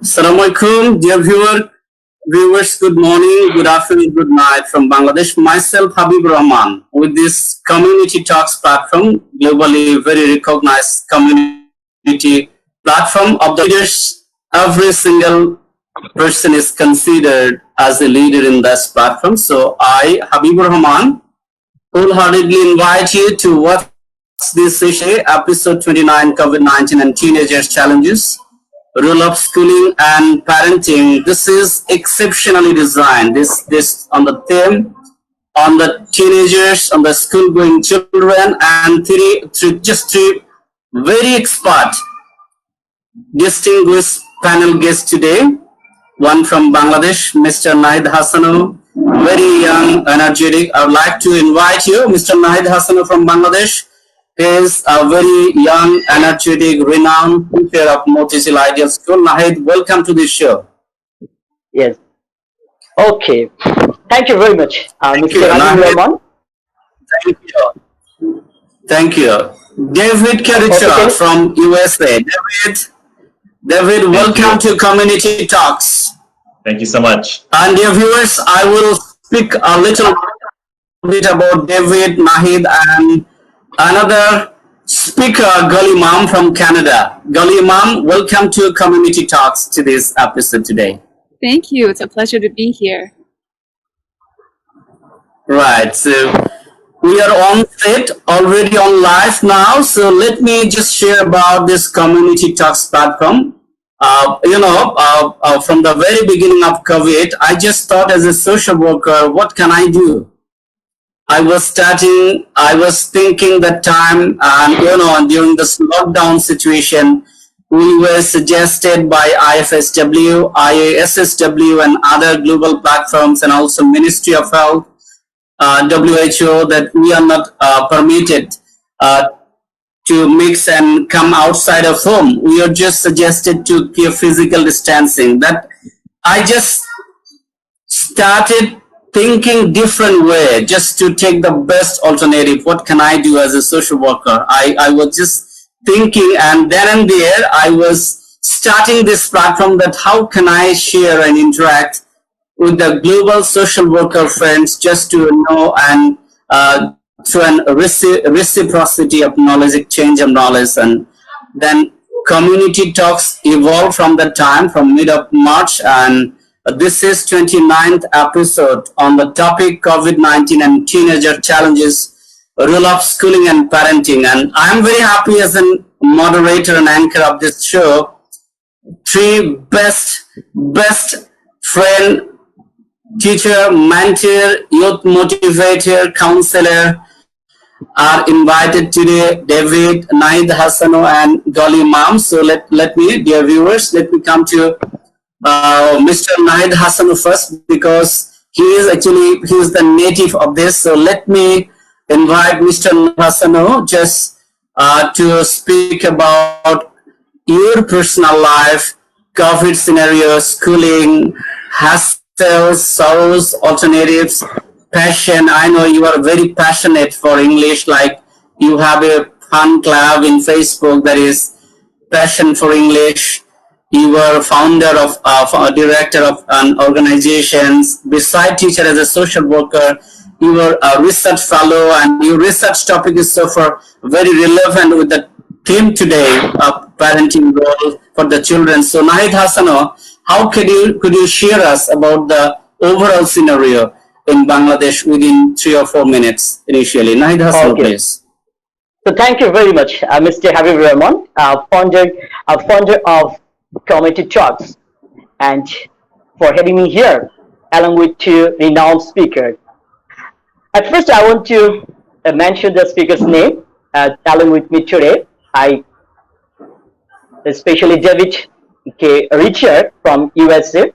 Assalamualaikum, dear viewers, good morning, good afternoon, good night from Bangladesh. Myself, Habib Rahman, with this Community Talks platform, globally very recognized community platform of the leaders. Every single person is considered as a leader in this platform. So I, Habib Rahman, wholeheartedly invite you to watch this session, episode 29, COVID-19 and Teenagers Challenges, role of schooling and parenting. This is exceptionally designed. This on the theme on the teenagers, on the school-going children, and three very expert, distinguished panel guests today. One from Bangladesh, Mr. Nahid Hasano, very young, energetic. I would like to invite you, Mr. Nahid Hasano from Bangladesh. He is a very young, energetic, renowned teacher of Motisil Ideal School. Nahid, welcome to this show. Yes. Okay. Thank you very much, Mr. Rahman. Thank you. Thank you. David Karicha from USA. David, welcome to Community Talks. Thank you so much. And dear viewers, I will speak a little bit about David, Nahid, and another speaker, Goly Emam from Canada. Goly Emam, welcome to Community Talks to this episode today. Thank you. It's a pleasure to be here. Right. So we are on set, already on live now. So let me just share about this Community Talks platform. From the very beginning of COVID, I just thought as a social worker, what can I do? I was thinking that time, and during this lockdown situation, we were suggested by IFSW, IASSW, and other global platforms, and also Ministry of Health, WHO, that we are not permitted to mix and come outside of home. We are just suggested to keep physical distancing. That I just started thinking different way, just to take the best alternative. What can I do as a social worker? I was just thinking, and then and there I was starting this platform, that how can I share and interact with the global social worker friends, just to know and through a reciprocity of knowledge, exchange of knowledge. And then Community Talks evolved from that time, from mid of March, and this is 29th episode on the topic COVID-19 and Teenager Challenges, role of schooling and parenting. And I'm very happy as a moderator and anchor of this show. Three best friend, teacher, mentor, youth motivator, counselor are invited today, David, Nahid Hasano, and Goly Emam. So let me, dear viewers, let me come to Mr. Nahid Hasano first, because he is the native of this. So let me invite Mr. Hasano just to speak about your personal life, COVID scenario, schooling, hassles, sorrows, alternatives, passion. I know you are very passionate for English, like you have a fun club in Facebook that is Passion for English. You were founder of director of an organization. Beside teacher, as a social worker, you were a research fellow, and your research topic is so far very relevant with the theme today of parenting role for the children. So Nahid Hasano, how could you share us about the overall scenario in Bangladesh within 3 or 4 minutes initially? Nahid Hasano, please. So thank you very much, Mr. Habib Rahman, founder of Community Talks, and for having me here along with two renowned speakers. At first, I want to mention the speaker's name along with me today. Especially David K. Richard from USA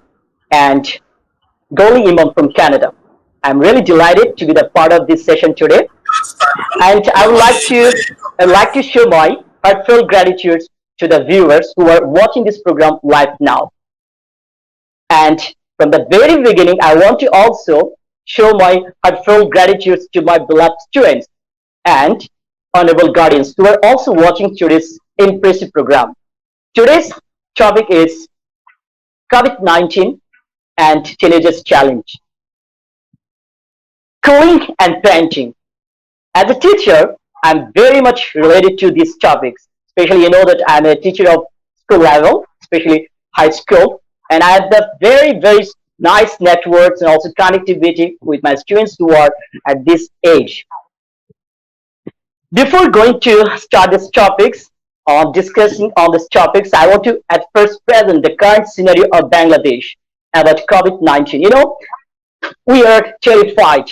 and Goly Emam from Canada. I'm really delighted to be the part of this session today, and I would like to show my heartfelt gratitude to the viewers who are watching this program live now. And from the very beginning, I want to also show my heartfelt gratitude to my beloved students and honorable guardians who are also watching today's impressive program. Today's topic is COVID-19 and Teenagers Challenge, Cooling and Parenting. As a teacher, I'm very much related to these topics. Especially, you know that I'm a teacher of school level, especially high school, and I have the very nice networks and also connectivity with my students who are at this age. Before going to start these topics, on discussing on these topics, I want to at first present the current scenario of Bangladesh about COVID-19. You know, we are terrified,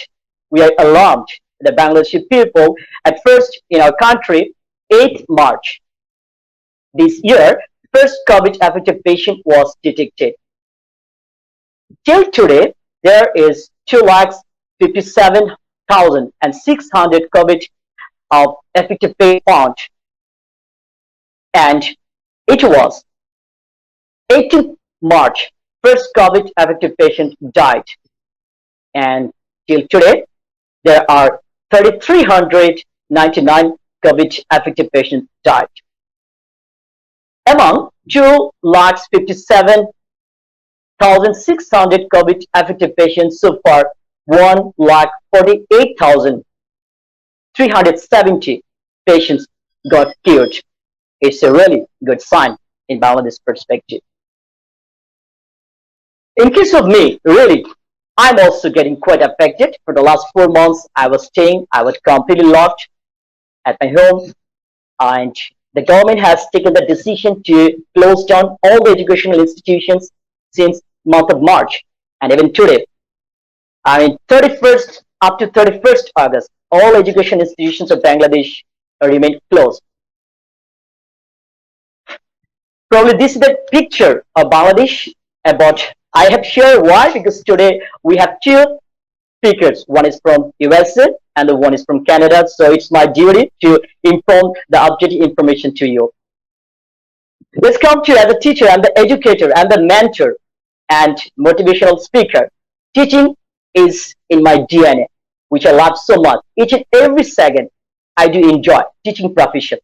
we are alarmed. The Bangladeshi people, at first in our country, 8th March this year, first COVID affected patient was detected. Till today, there is 2,57,600 COVID affected patients found, and it was 18th March, first COVID affected patient died, and till today, there are 3,399 COVID affected patients died. Among 2,57,600 COVID affected patients so far, 1,48,370 patients got cured. It's a really good sign in Bangladesh perspective. In case of me, really, I'm also getting quite affected. For the last 4 months, I was completely locked at my home, and the government has taken the decision to close down all the educational institutions since month of March, and even today. I mean, 31st up to 31st August, all education institutions of Bangladesh remain closed. Probably this is the picture of Bangladesh about. I have shared why, because today we have two speakers. One is from USA and the one is from Canada. So it's my duty to inform the updated information to you. Let's come to as a teacher and the educator and the mentor and motivational speaker. Teaching is in my DNA, which I love so much. Each and every second, I do enjoy teaching profession.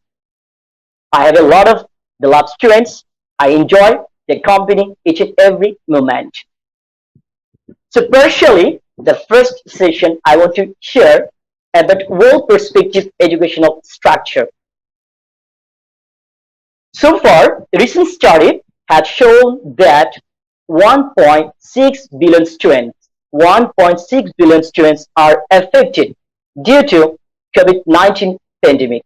I have a lot of beloved students. I enjoy the company each and every moment. So partially, the first session I want to share about world perspective educational structure. So far, a recent study had shown that 1.6 billion students are affected due to COVID-19 pandemic.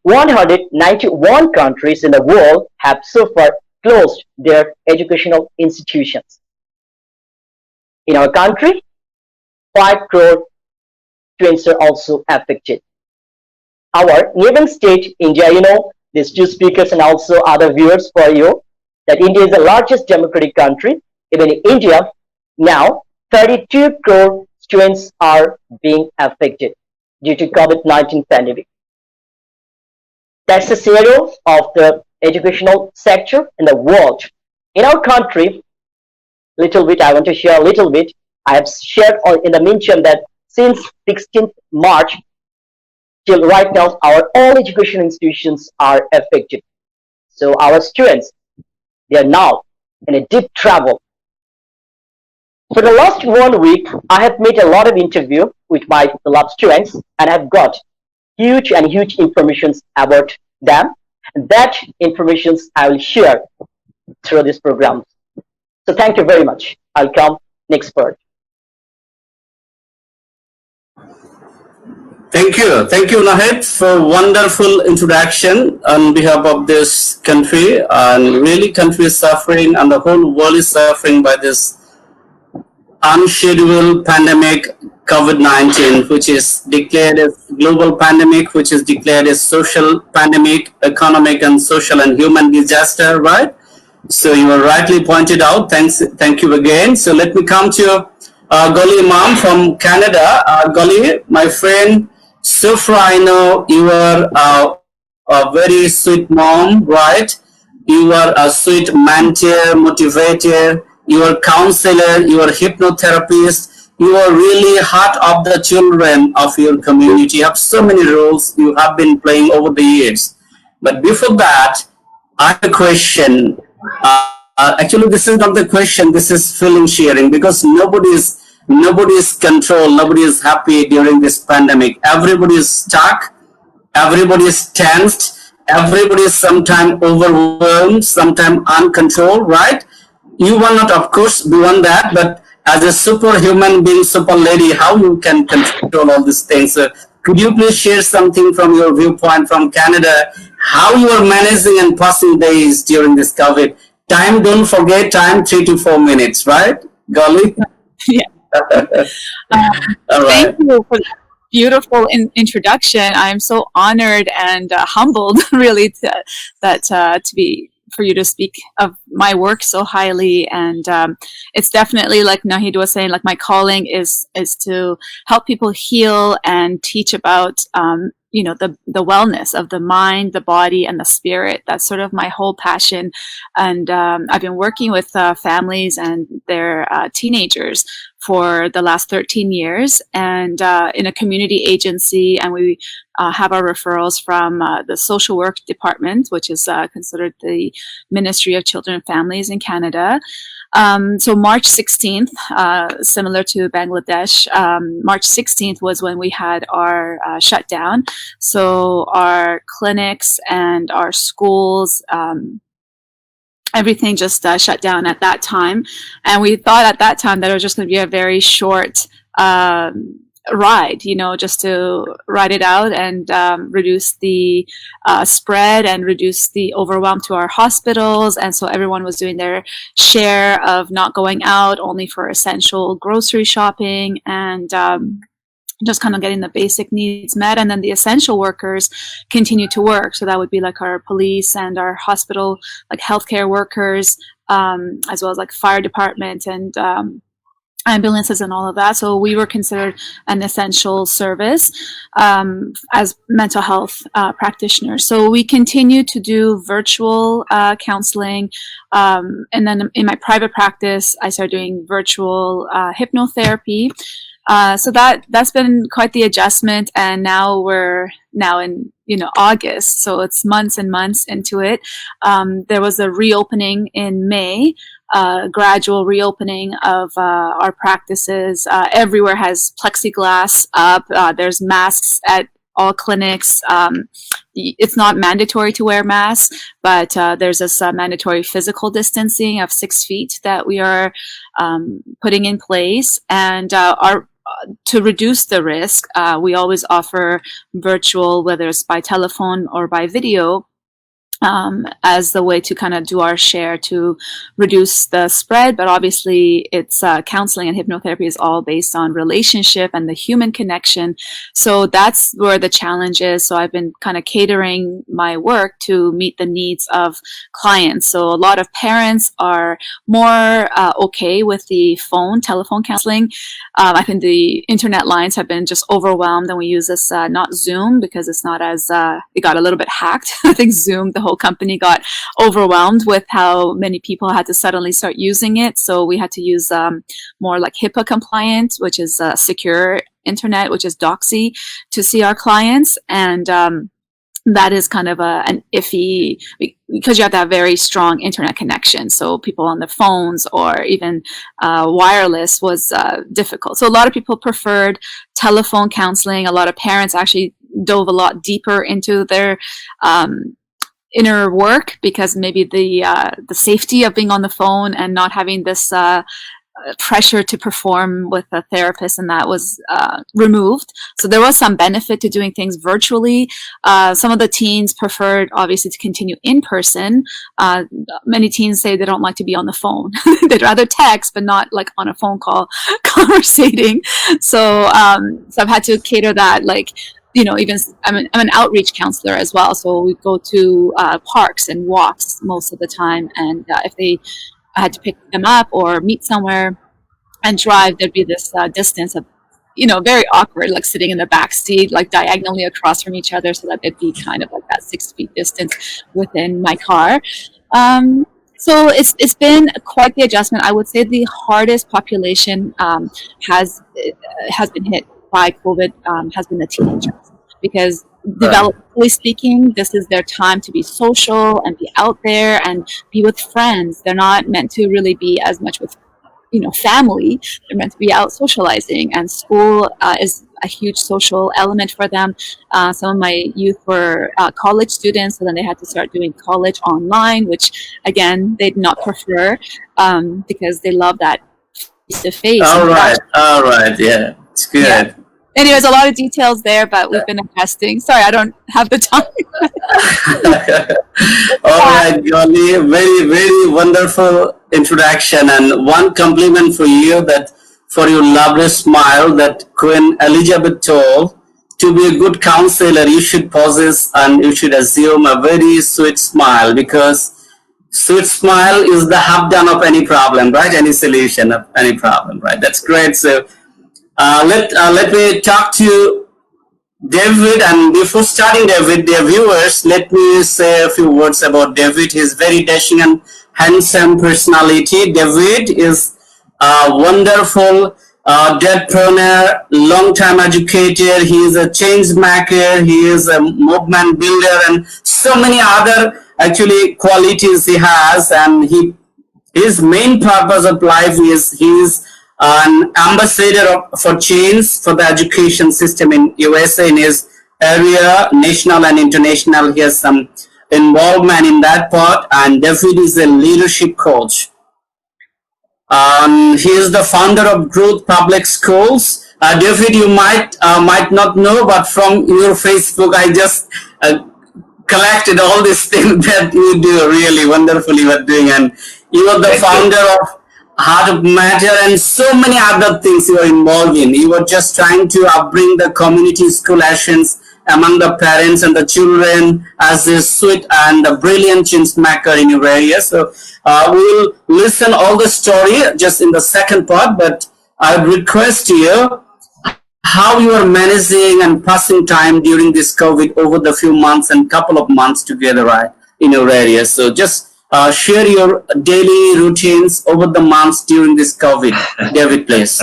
191 countries in the world have so far closed their educational institutions. In our country, 5 crore students are also affected. Our neighboring state, India, you know, these two speakers and also other viewers for you, that India is the largest democratic country. Even in India, now 32 crore students are being affected due to COVID-19 pandemic. That's the scenario of the educational sector in the world. In our country, little bit, I want to share a little bit. I have shared in the mention that since 16th March till right now, our all education institutions are affected. So our students, they are now in a deep trouble. For the last 1 week, I have made a lot of interview with my lab students, and I've got huge information about them. And that information I will share through this program. So thank you very much. I'll come next part. Thank you, Nahid, for wonderful introduction on behalf of this country. And really, country is suffering, and the whole world is suffering by this unscheduled pandemic COVID-19, which is declared as global pandemic, which is declared as social pandemic, economic and social and human disaster, right? So you were rightly pointed out. Thank you again. So let me come to Goly Emam from Canada. Goly, my friend, so far I know you are a very sweet mom, right? You are a sweet mentor, motivator, you are counselor, you are hypnotherapist, you are really heart of the children of your community. You have so many roles you have been playing over the years. But before that, I have a question. Actually, this is not the question. This is feeling sharing, because nobody is controlled. Nobody is happy during this pandemic. Everybody is stuck. Everybody is tensed. Everybody is sometimes overwhelmed, sometimes uncontrolled. Right? You will not, of course, beyond that. But as a superhuman being, super lady, how you can control all these things? Could you please share something from your viewpoint from Canada? How you are managing and passing days during this COVID? Time, don't forget time, 3 to 4 minutes, right? Goly? Yeah. All right. Thank you for that beautiful introduction. I'm so honored and humbled, really, to be for you to speak of my work so highly. And it's definitely, like Nahid was saying, like my calling is to help people heal and teach about the wellness of the mind, the body, and the spirit. That's sort of my whole passion. And I've been working with families and their teenagers for the last 13 years, and in a community agency, and we have our referrals from the social work department, which is considered the Ministry of Children and Families in Canada. So March 16th, similar to Bangladesh, March 16th was when we had our shutdown. So our clinics and our schools, everything just shut down at that time. And we thought at that time that it was just going to be a very short ride, just to ride it out and reduce the spread and reduce the overwhelm to our hospitals. And so everyone was doing their share of not going out, only for essential grocery shopping and just kind of getting the basic needs met. And then the essential workers continue to work. So that would be like our police and our hospital, like healthcare workers, as well as like fire department and ambulances and all of that. So we were considered an essential service as mental health practitioners. So we continue to do virtual counseling. And then in my private practice, I started doing virtual hypnotherapy. So that's been quite the adjustment. And now we're in, August. So it's months and months into it. There was a reopening in May. Gradual reopening of our practices. Everywhere has plexiglass up. There's masks at all clinics. It's not mandatory to wear masks, but there's this mandatory physical distancing of 6 feet that we are putting in place. And to reduce the risk, we always offer virtual, whether it's by telephone or by video, as the way to kind of do our share to reduce the spread. But obviously it's counseling and hypnotherapy is all based on relationship and the human connection. So that's where the challenge is. So I've been kind of catering my work to meet the needs of clients. So a lot of parents are more okay with the telephone counseling. I think the internet lines have been just overwhelmed, and we use this not Zoom, because it's not as it got a little bit hacked. I think Zoom, the whole company, got overwhelmed with how many people had to suddenly start using it. So we had to use more like HIPAA compliant, which is secure internet, which is Doxy, to see our clients. And that is kind of an iffy, because you have to have very strong internet connection. So people on their phones or even wireless was difficult. So a lot of people preferred telephone counseling. A lot of parents actually dove a lot deeper into their inner work, because maybe the safety of being on the phone and not having this pressure to perform with a therapist, and that was removed. So there was some benefit to doing things virtually. Some of the teens preferred, obviously, to continue in person. Many teens say they don't like to be on the phone. They'd rather text, but not like on a phone call conversating. So I've had to cater that, like, even I'm an outreach counselor as well. So we go to parks and walks most of the time. And if I had to pick them up or meet somewhere and drive, there'd be this distance of, very awkward, like sitting in the back seat, like diagonally across from each other, so that there'd be kind of like that 6 feet distance within my car. So it's been quite the adjustment. I would say the hardest population has been hit by COVID has been the teenagers. because developmentally speaking, this is their time to be social and be out there and be with friends. They're not meant to really be as much with family. They're meant to be out socializing, and school is a huge social element for them. Some of my youth were college students, so then they had to start doing college online, which again they did not prefer because they love that face-to-face. All right, yeah, it's good. Yeah. Anyways, a lot of details there, but we've been investing. Sorry, I don't have the time. All right, Goly, very, very wonderful introduction, and one compliment for you, that for your lovely smile that Queen Elizabeth told, to be a good counselor, you should possess and you should assume a very sweet smile, because sweet smile is the half done of any problem, right? Any solution of any problem, right? That's great. So let me talk to David, and before starting David, dear viewers, let me say a few words about David. He's very dashing and handsome personality. David is a wonderful entrepreneur, long-time educator. He is a change maker. He is a movement builder, and so many other actually qualities he has. And his main purpose of life is he's an ambassador for change for the education system in USA, in his area, national and international. He has some involvement in that part, and David is a leadership coach. He is the founder of Growth Public Schools. David, you might not know, but from your Facebook, I just collected all these things that you do really wonderfully. You are doing, and you are the founder of Heart of Matter and so many other things you are involved in. You were just trying to upbring the community school actions among the parents and the children as a sweet and a brilliant change maker in your area. So we will listen all the story just in the second part, but I would request you how you are managing and passing time during this COVID over the few months and couple of months together, right, in your area. So just share your daily routines over the months during this COVID. David, please.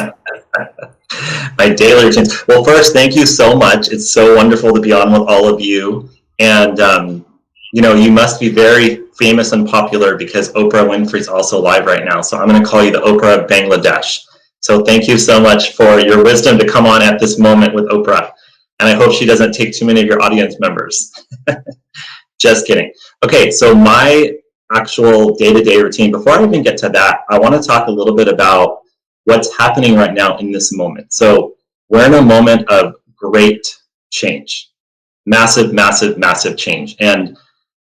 My daily routines. Well, first, thank you so much. It's so wonderful to be on with all of you. And, you must be very famous and popular because Oprah Winfrey's also live right now. So I'm going to call you the Oprah of Bangladesh. So thank you so much for your wisdom to come on at this moment with Oprah. And I hope she doesn't take too many of your audience members. Just kidding. Okay, so my actual day-to-day routine. Before I even get to that, I want to talk a little bit about what's happening right now in this moment. So we're in a moment of great change, massive, massive, massive change. And,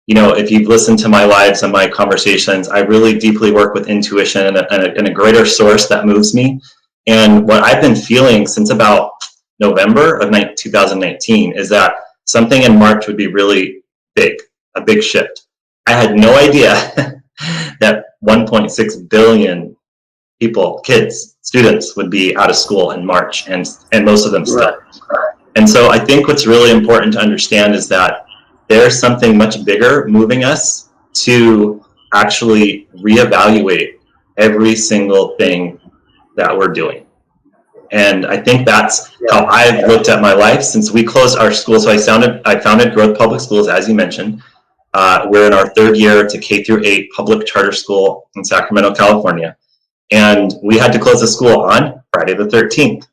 if you've listened to my lives and my conversations, I really deeply work with intuition and a greater source that moves me. And what I've been feeling since about November of 2019 is that something in March would be really big, a big shift. I had no idea that 1.6 billion people, kids, students would be out of school in March, and most of them still. And so I think what's really important to understand is that there's something much bigger moving us to actually reevaluate every single thing that we're doing. And I think that's how I've looked at my life since we closed our school. So I founded Growth Public Schools, as you mentioned. We're in our third year to K-8 public charter school in Sacramento, California. And we had to close the school on Friday the 13th.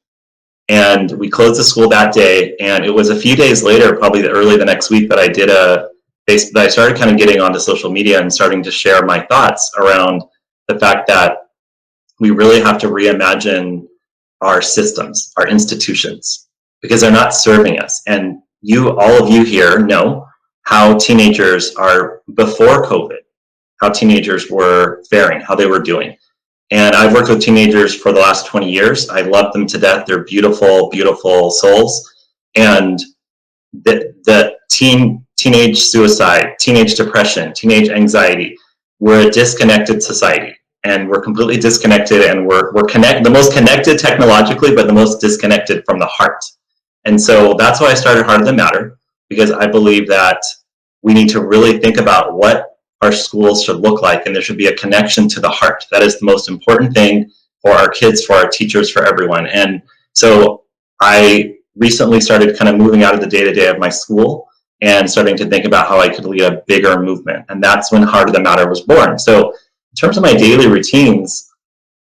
And we closed the school that day. And it was a few days later, probably early the next week, that I started kind of getting onto social media and starting to share my thoughts around the fact that we really have to reimagine our systems, our institutions, because they're not serving us. And all of you here know how teenagers are before COVID, how teenagers were faring, how they were doing. And I've worked with teenagers for the last 20 years. I love them to death. They're beautiful, beautiful souls. And the teenage suicide, teenage depression, teenage anxiety, we're a disconnected society. And we're completely disconnected, and we're the most connected technologically, but the most disconnected from the heart. And so that's why I started Heart of the Matter, because I believe that we need to really think about what our schools should look like, and there should be a connection to the heart. That is the most important thing for our kids, for our teachers, for everyone. And so I recently started kind of moving out of the day-to-day of my school and starting to think about how I could lead a bigger movement. And that's when Heart of the Matter was born. So in terms of my daily routines,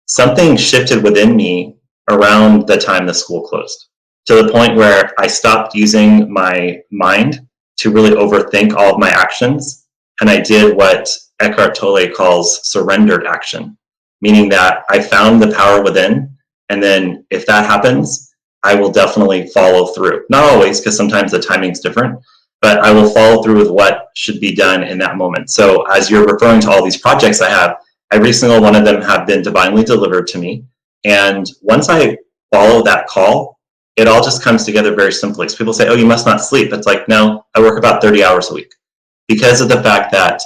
something shifted within me around the time the school closed, to the point where I stopped using my mind to really overthink all of my actions. And I did what Eckhart Tolle calls surrendered action, meaning that I found the power within. And then if that happens, I will definitely follow through. Not always, because sometimes the timing's different, but I will follow through with what should be done in that moment. So as you're referring to all these projects I have, every single one of them have been divinely delivered to me. And once I follow that call, it all just comes together very simply. So people say, oh, you must not sleep. It's like, no, I work about 30 hours a week, because of the fact that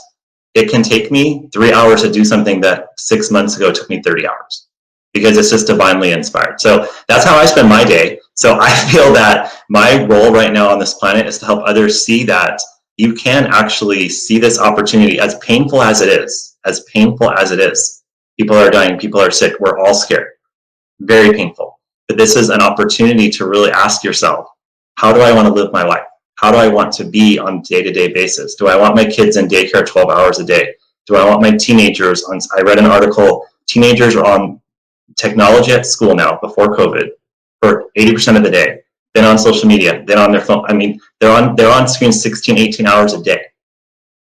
it can take me 3 hours to do something that 6 months ago took me 30 hours, because it's just divinely inspired. So that's how I spend my day. So I feel that my role right now on this planet is to help others see that you can actually see this opportunity, as painful as it is, as painful as it is. People are dying, people are sick, we're all scared, very painful. But this is an opportunity to really ask yourself, how do I want to live my life? How do I want to be on a day-to-day basis? Do I want my kids in daycare 12 hours a day? Do I want my teenagers on, I read an article, teenagers are on technology at school now, before COVID, for 80% of the day, then on social media, then on their phone. I mean, they're on screen 16, 18 hours a day.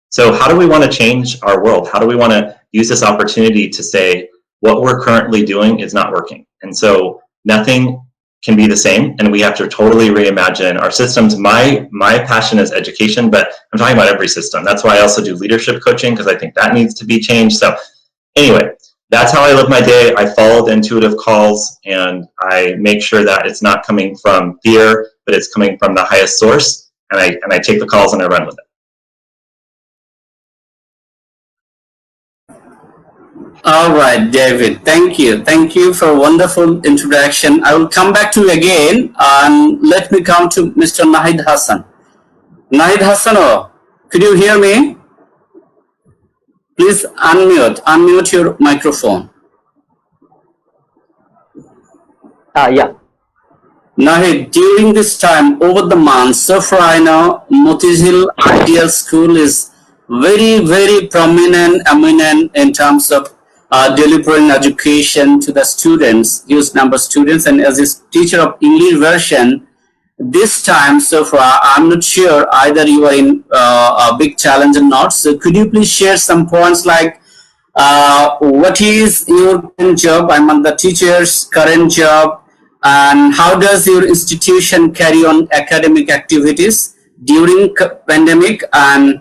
So how do we want to change our world? How do we want to use this opportunity to say what we're currently doing is not working? And so nothing can be the same, and we have to totally reimagine our systems. My passion is education, but I'm talking about every system. That's why I also do leadership coaching, because I think that needs to be changed. So anyway, that's how I live my day. I follow the intuitive calls, and I make sure that it's not coming from fear, but it's coming from the highest source, and I take the calls and I run with it. All right, David. Thank you. Thank you for a wonderful introduction. I will come back to you again, and let me come to Mr. Nahid Hassan. Nahid Hasano, could you hear me? Please unmute your microphone. Yeah. Nahid, during this time, over the months, so far I know Motizil Ideal School is very, very prominent, eminent in terms of delivering education to the students, huge number of students, and as a teacher of English version, this time so far, I'm not sure either you are in a big challenge or not. So could you please share some points like what is your current job? I'm on the teacher's current job, and how does your institution carry on academic activities during pandemic, and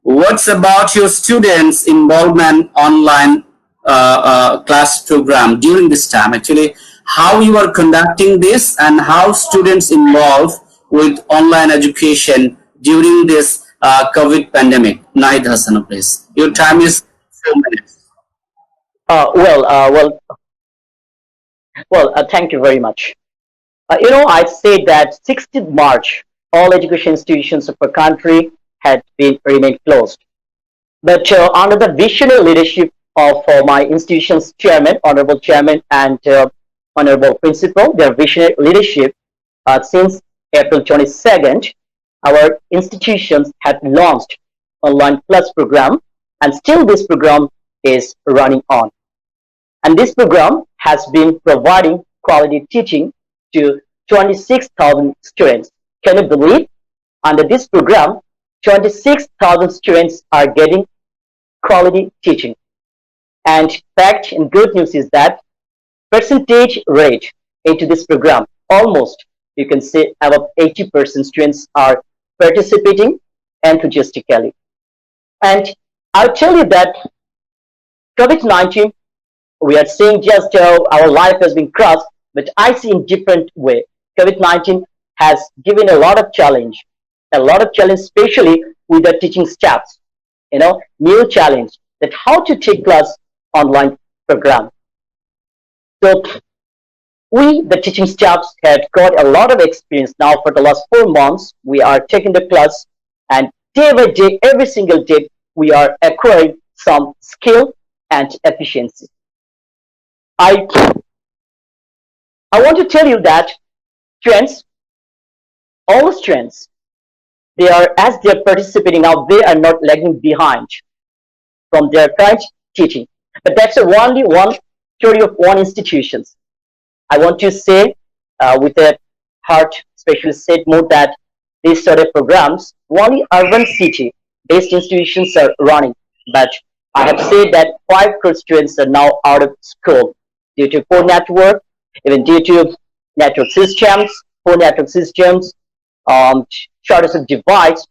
what's about your students' involvement online class program during this time? Actually, how you are conducting this and how students involve with online education during this COVID pandemic. Nahid Hassan, please. Your time is 4 minutes. Thank you very much. I'd say that 16th March, all education institutions of our country had been remained closed. But under the visionary leadership of my institution's chairman, honorable chairman, and honorable principal, their visionary leadership, since April 22nd, our institutions had launched online plus program, and still this program is running on. And this program has been providing quality teaching to 26,000 students. Can you believe? Under this program, 26,000 students are getting quality teaching. And fact and good news is that percentage rate into this program, almost you can say about 80% students are participating enthusiastically. And I'll tell you that COVID-19, we are saying just our life has been crossed, but I see in different way. COVID-19 has given a lot of challenge, especially with the teaching staffs. New challenge that how to take class online program. So we, the teaching staffs, had got a lot of experience now for the last 4 months. We are taking the class, and day by day, every single day, we are acquiring some skill and efficiency. I want to tell you that, friends, all students, they are, as they are participating now, they are not lagging behind from their current teaching. But that's only one story of one institutions. I want to say with a heart, especially said more that these sort of programs only urban city based institutions are running. But I have said that 5 crore students are now out of school due to poor network, even due to network systems, poor network systems, shortage of device.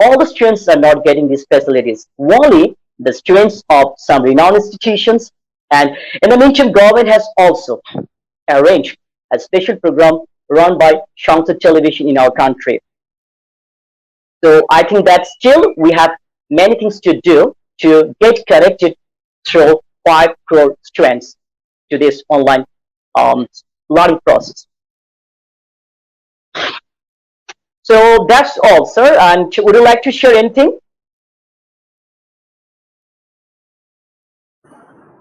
All the students are not getting these facilities. Only the students of some renowned institutions, and in the meantime, government has also arranged a special program run by Shangsa Television in our country. So I think that still we have many things to do to get connected through 5 crore students to this online learning process. So that's all, sir. And would you like to share anything?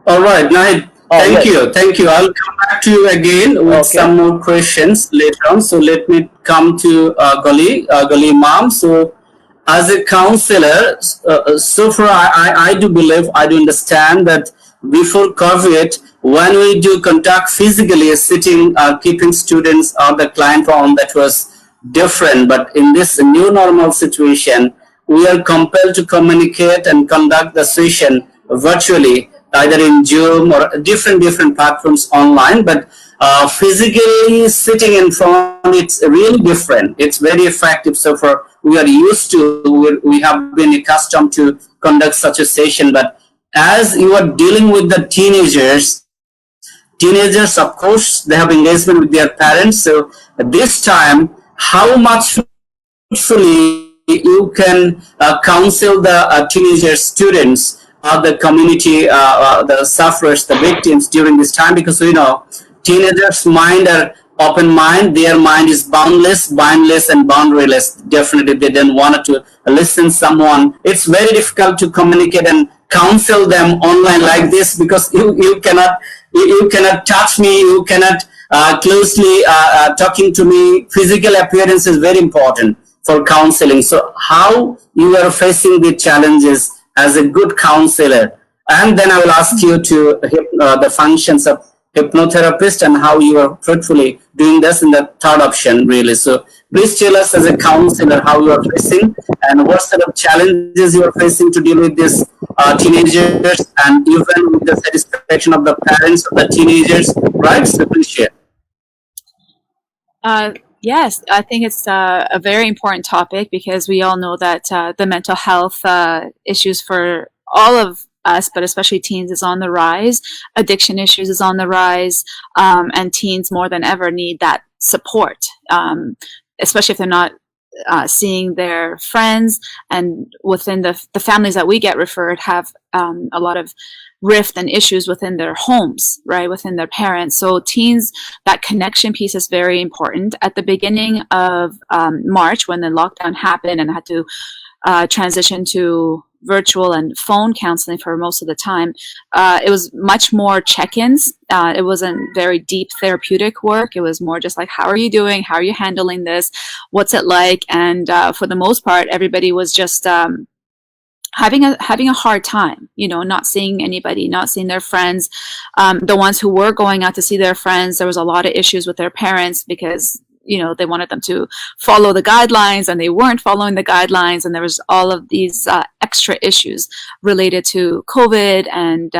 All right, Nahid. Thank yes. you. Thank you. I'll come back to you again with some more questions later on. So let me come to Goly Emam. So as a counselor, so far I do believe, I do understand that before COVID, when we do contact physically, sitting, keeping students or the client on, that was different. But in this new normal situation, we are compelled to communicate and conduct the session virtually, either in Zoom or different platforms online. But physically sitting in front, it's really different. It's very effective. So for we are used to, we have been accustomed to conduct such a session. But as you are dealing with the teenagers, of course, they have engagement with their parents. So this time, how much you can counsel the teenager students or the community, the sufferers, the victims during this time, because teenagers' mind are open mind, their mind is boundless, mindless, and boundaryless. Definitely, they don't want to listen someone. It's very difficult to communicate and counsel them online like this, because you cannot touch me, you cannot closely talking to me. Physical appearance is very important for counseling. So how you are facing the challenges as a good counselor, and then I will ask you to the functions of hypnotherapist and how you are fruitfully doing this in the third option, really. So please tell us, as a counselor, how you are facing and what sort of challenges you are facing to deal with these teenagers, and even with the satisfaction of the parents of the teenagers, right? So please share. Yes, I think it's a very important topic, because we all know that the mental health issues for all of us, but especially teens, is on the rise. Addiction issues is on the rise, and teens more than ever need that support, especially if they're not seeing their friends, and within the families that we get referred have a lot of rift and issues within their homes, right, within their parents. So teens, that connection piece is very important. At the beginning of March, when the lockdown happened and I had to transition to virtual and phone counseling for most of the time, it was much more check-ins. It wasn't very deep therapeutic work. It was more just like, how are you doing? How are you handling this? What's it like? And for the most part, everybody was just having a hard time, not seeing anybody, not seeing their friends. The ones who were going out to see their friends, there was a lot of issues with their parents, because they wanted them to follow the guidelines, and they weren't following the guidelines, and there was all of these extra issues related to COVID and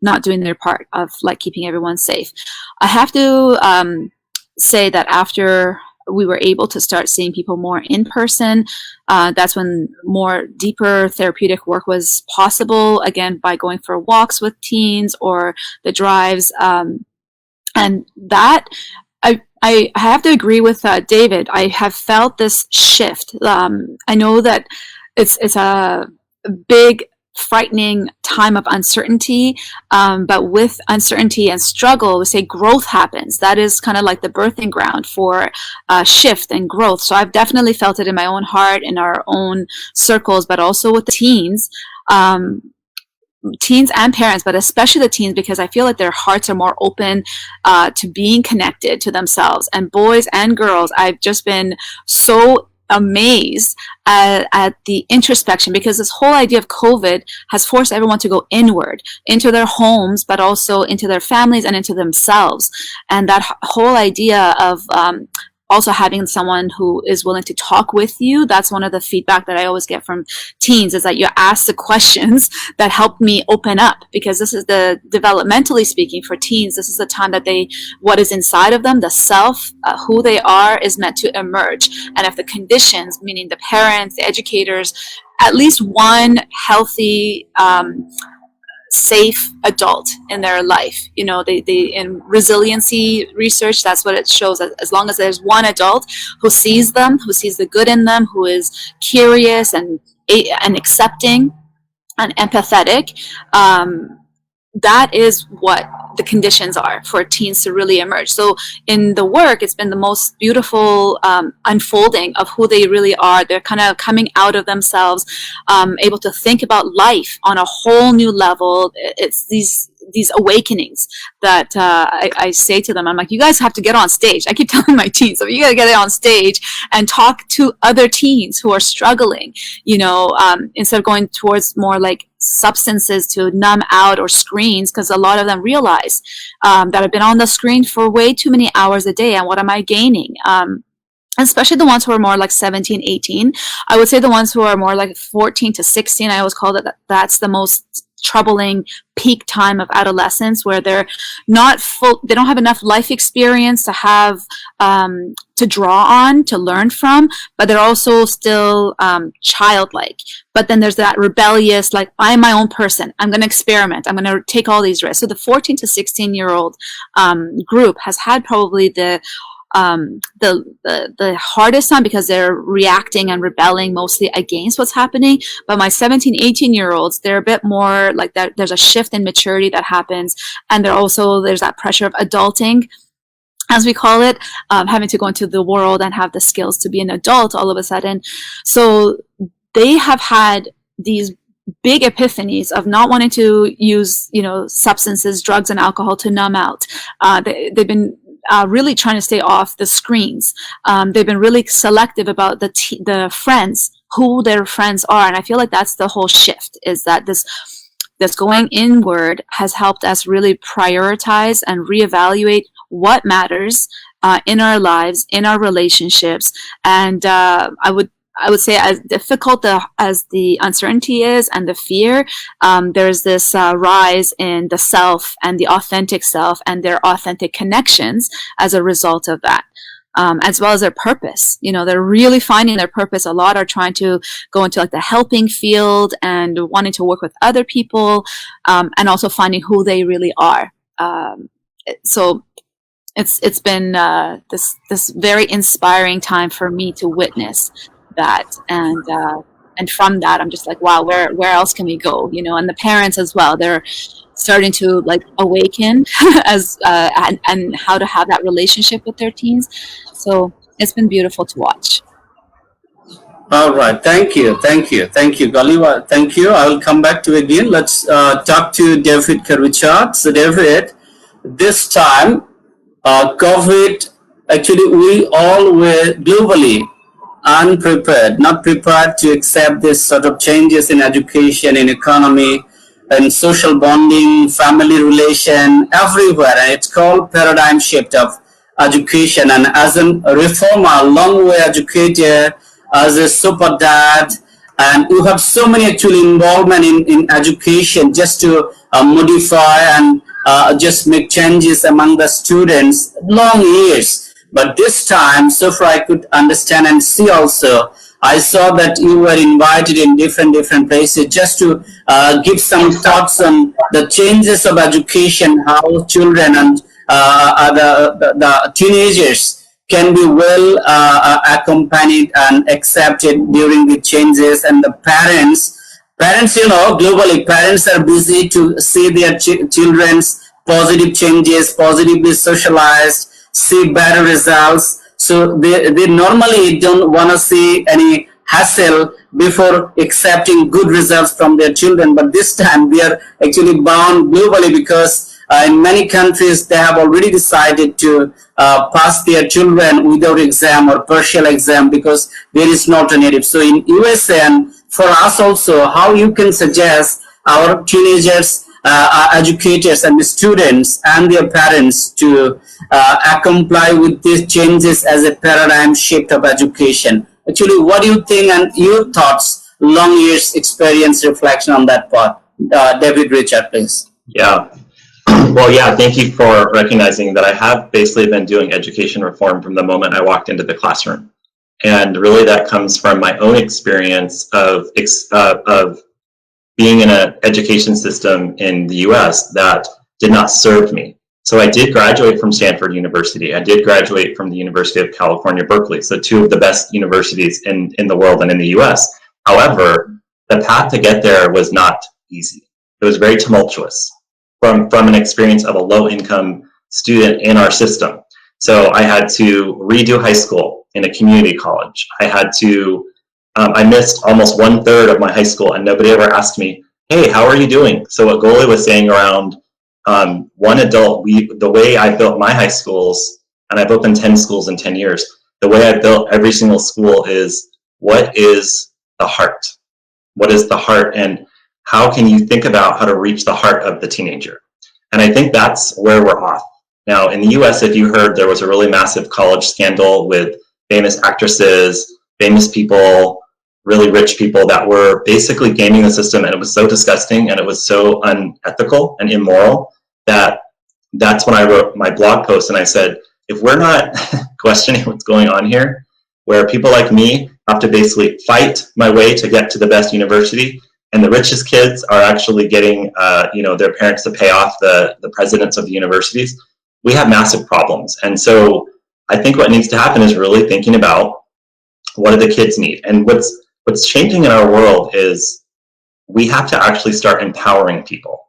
not doing their part of like keeping everyone safe. I have to say that after we were able to start seeing people more in person, that's when more deeper therapeutic work was possible, again, by going for walks with teens or the drives, and that I have to agree with David. I have felt this shift. I know that it's a big, frightening time of uncertainty, but with uncertainty and struggle, we say growth happens. That is kind of like the birthing ground for shift and growth. So I've definitely felt it in my own heart, in our own circles, but also with the teens. teens and parents, but especially the teens, because I feel like their hearts are more open to being connected to themselves. And boys and girls, I've just been so amazed at the introspection, because this whole idea of COVID has forced everyone to go inward into their homes, but also into their families and into themselves. And that whole idea of also having someone who is willing to talk with you. That's one of the feedback that I always get from teens, is that you ask the questions that help me open up, because this is the, developmentally speaking, for teens, this is the time that what is inside of them, the self, who they are, is meant to emerge. And if the conditions, meaning the parents, the educators, at least one healthy, safe adult in their life, they in resiliency research, that's what it shows. As long as there's one adult who sees them, who sees the good in them, who is curious and accepting and empathetic, that is what the conditions are for teens to really emerge. So in the work, it's been the most beautiful unfolding of who they really are. They're kind of coming out of themselves, able to think about life on a whole new level. It's these awakenings that I say to them. I'm like, you guys have to get on stage. I keep telling my teens, so you got to get on stage and talk to other teens who are struggling, instead of going towards more like substances to numb out, or screens, because a lot of them realize that I've been on the screen for way too many hours a day, and what am I gaining? Especially the ones who are more like 17, 18. I would say the ones who are more like 14 to 16, I always call it that's the most troubling peak time of adolescence, where they're not they don't have enough life experience to have to draw on, to learn from, but they're also still childlike. But then there's that rebellious, like, I'm my own person, I'm going to experiment, I'm going to take all these risks. So the 14 to 16-year-old group has had probably the hardest time, because they're reacting and rebelling mostly against what's happening. But my 17, 18-year-olds, they're a bit more like that. There's a shift in maturity that happens, and there's that pressure of adulting, as we call it, having to go into the world and have the skills to be an adult all of a sudden. So they have had these big epiphanies of not wanting to use, substances, drugs, and alcohol to numb out. They've been really trying to stay off the screens. They've been really selective about the friends, who their friends are. And I feel like that's the whole shift, is that this going inward has helped us really prioritize and reevaluate what matters in our lives, in our relationships. And I would say, as difficult as the uncertainty is and the fear, there's this rise in the self and the authentic self and their authentic connections as a result of that, as well as their purpose. They're really finding their purpose. A lot are trying to go into like the helping field and wanting to work with other people, and also finding who they really are. So it's been this very inspiring time for me to witness that, and from that I'm just like, wow, where else can we go? And the parents as well, they're starting to like awaken as and how to have that relationship with their teens. So it's been beautiful to watch. All right, thank you, Goly. Thank you. I will come back to you again. Let's talk to David Richard. So David, this time COVID, actually we all were globally unprepared, not prepared to accept this sort of changes in education, in economy, and social bonding, family relation, everywhere. And it's called paradigm shift of education. And as a reformer, long way educated, as a super dad, and you have so many actually involvement in education, just to modify and just make changes among the students, long years. But this time, so far I could understand and see also, I saw that you were invited in different places just to give some thoughts on the changes of education, how children and the teenagers can be well accompanied and accepted during the changes. And the parents, globally, parents are busy to see their children's positive changes, positively socialized, see better results. So they normally don't want to see any hassle before accepting good results from their children. But this time we are actually bound globally because in many countries they have already decided to pass their children without exam or partial exam because there is no alternative. So in USA and for us also, how you can suggest our teenagers, educators and students and their parents to comply with these changes as a paradigm shift of education? Actually, what do you think and your thoughts, long years experience, reflection on that part? David, Richard, please. Yeah. Well, yeah, thank you for recognizing that I have basically been doing education reform from the moment I walked into the classroom. And really that comes from my own experience of being in an education system in the US that did not serve me. So I did graduate from Stanford University. I did graduate from the University of California, Berkeley. So two of the best universities in the world and in the US. However, the path to get there was not easy. It was very tumultuous from an experience of a low-income student in our system. So I had to redo high school in a community college. I had to, I missed almost 1/3 of my high school and nobody ever asked me, hey, how are you doing? So what Goly was saying around one adult, the way I built my high schools, and I've opened 10 schools in 10 years, the way I built every single school is, what is the heart? What is the heart? And how can you think about how to reach the heart of the teenager? And I think that's where we're off. Now, in the US, if you heard, there was a really massive college scandal with famous actresses, famous people, really rich people that were basically gaming the system, and it was so disgusting and it was so unethical and immoral that that's when I wrote my blog post and I said, if we're not questioning what's going on here, where people like me have to basically fight my way to get to the best university, and the richest kids are actually getting their parents to pay off the presidents of the universities, we have massive problems. And so I think what needs to happen is really thinking about what do the kids need. And what's changing in our world is we have to actually start empowering people.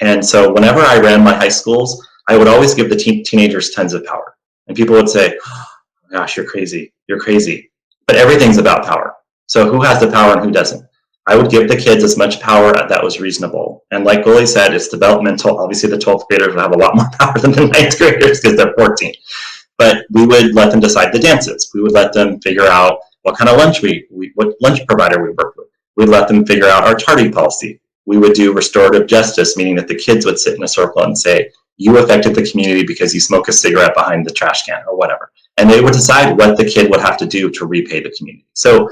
And so whenever I ran my high schools, I would always give the teenagers tons of power. And people would say, oh, gosh, you're crazy. You're crazy. But everything's about power. So who has the power and who doesn't? I would give the kids as much power that was reasonable. And like Goly said, it's developmental. Obviously, the 12th graders would have a lot more power than the 9th graders because they're 14. But we would let them decide the dances. We would let them figure out what kind of lunch what lunch provider we work with. We'd let them figure out our tardy policy. We would do restorative justice, meaning that the kids would sit in a circle and say, you affected the community because you smoke a cigarette behind the trash can or whatever. And they would decide what the kid would have to do to repay the community. So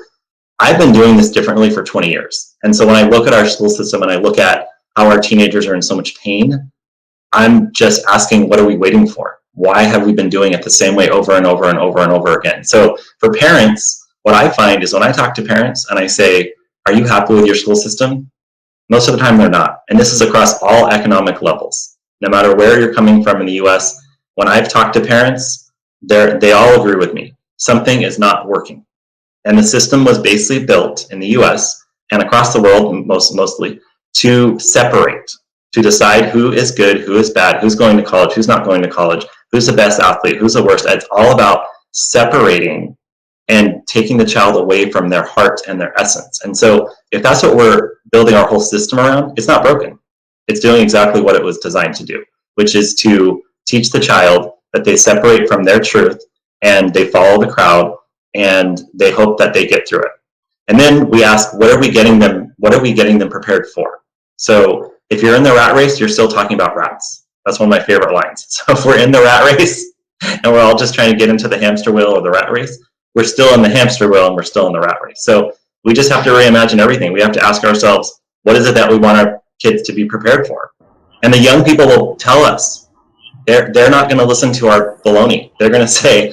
I've been doing this differently for 20 years. And so when I look at our school system and I look at how our teenagers are in so much pain, I'm just asking, what are we waiting for? Why have we been doing it the same way over and over and over and over again? So for parents, what I find is when I talk to parents and I say, are you happy with your school system? Most of the time they're not. And this is across all economic levels. No matter where you're coming from in the US, when I've talked to parents, they all agree with me. Something is not working. And the system was basically built in the US and across the world mostly to separate, to decide who is good, who is bad, who's going to college, who's not going to college, who's the best athlete, who's the worst. It's all about separating and taking the child away from their heart and their essence. And so if that's what we're building our whole system around, it's not broken. It's doing exactly what it was designed to do, which is to teach the child that they separate from their truth and they follow the crowd and they hope that they get through it. And then we ask, what are we getting them prepared for? So if you're in the rat race, you're still talking about rats. That's one of my favorite lines. So if we're in the rat race and we're all just trying to get into the hamster wheel or the rat race, we're still in the hamster wheel and we're still in the rat race. So we just have to reimagine everything. We have to ask ourselves, what is it that we want our kids to be prepared for? And the young people will tell us. They're not going to listen to our baloney. They're going to say,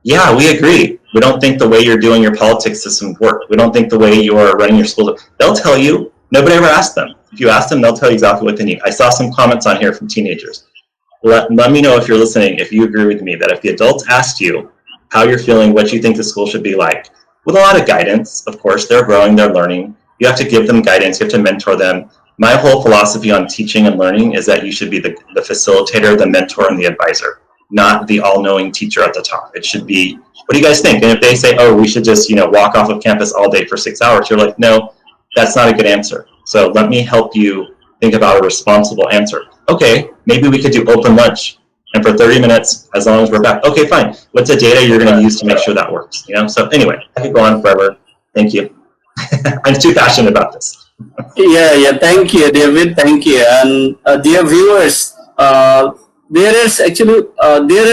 yeah, we agree. We don't think the way you're doing your politics system works. We don't think the way you're running your school. They'll tell you. Nobody ever asked them. If you ask them, they'll tell you exactly what they need. I saw some comments on here from teenagers. Let me know if you're listening, if you agree with me, that if the adults asked you how you're feeling, what you think the school should be like, with a lot of guidance, of course, they're growing, they're learning. You have to give them guidance. You have to mentor them. My whole philosophy on teaching and learning is that you should be the facilitator, the mentor, and the advisor. not the all-knowing teacher at the top. It should be, what do you guys think? And if they say, oh, we should just, walk off of campus all day for 6 hours, you're like, no, that's not a good answer. So let me help you think about a responsible answer. Okay, maybe we could do open lunch. And for 30 minutes, as long as we're back. Okay, fine. What's the data you're going to use to make sure that works? So anyway, I could go on forever. Thank you. I'm too passionate about this. Yeah. Thank you, David. Thank you. And dear viewers, there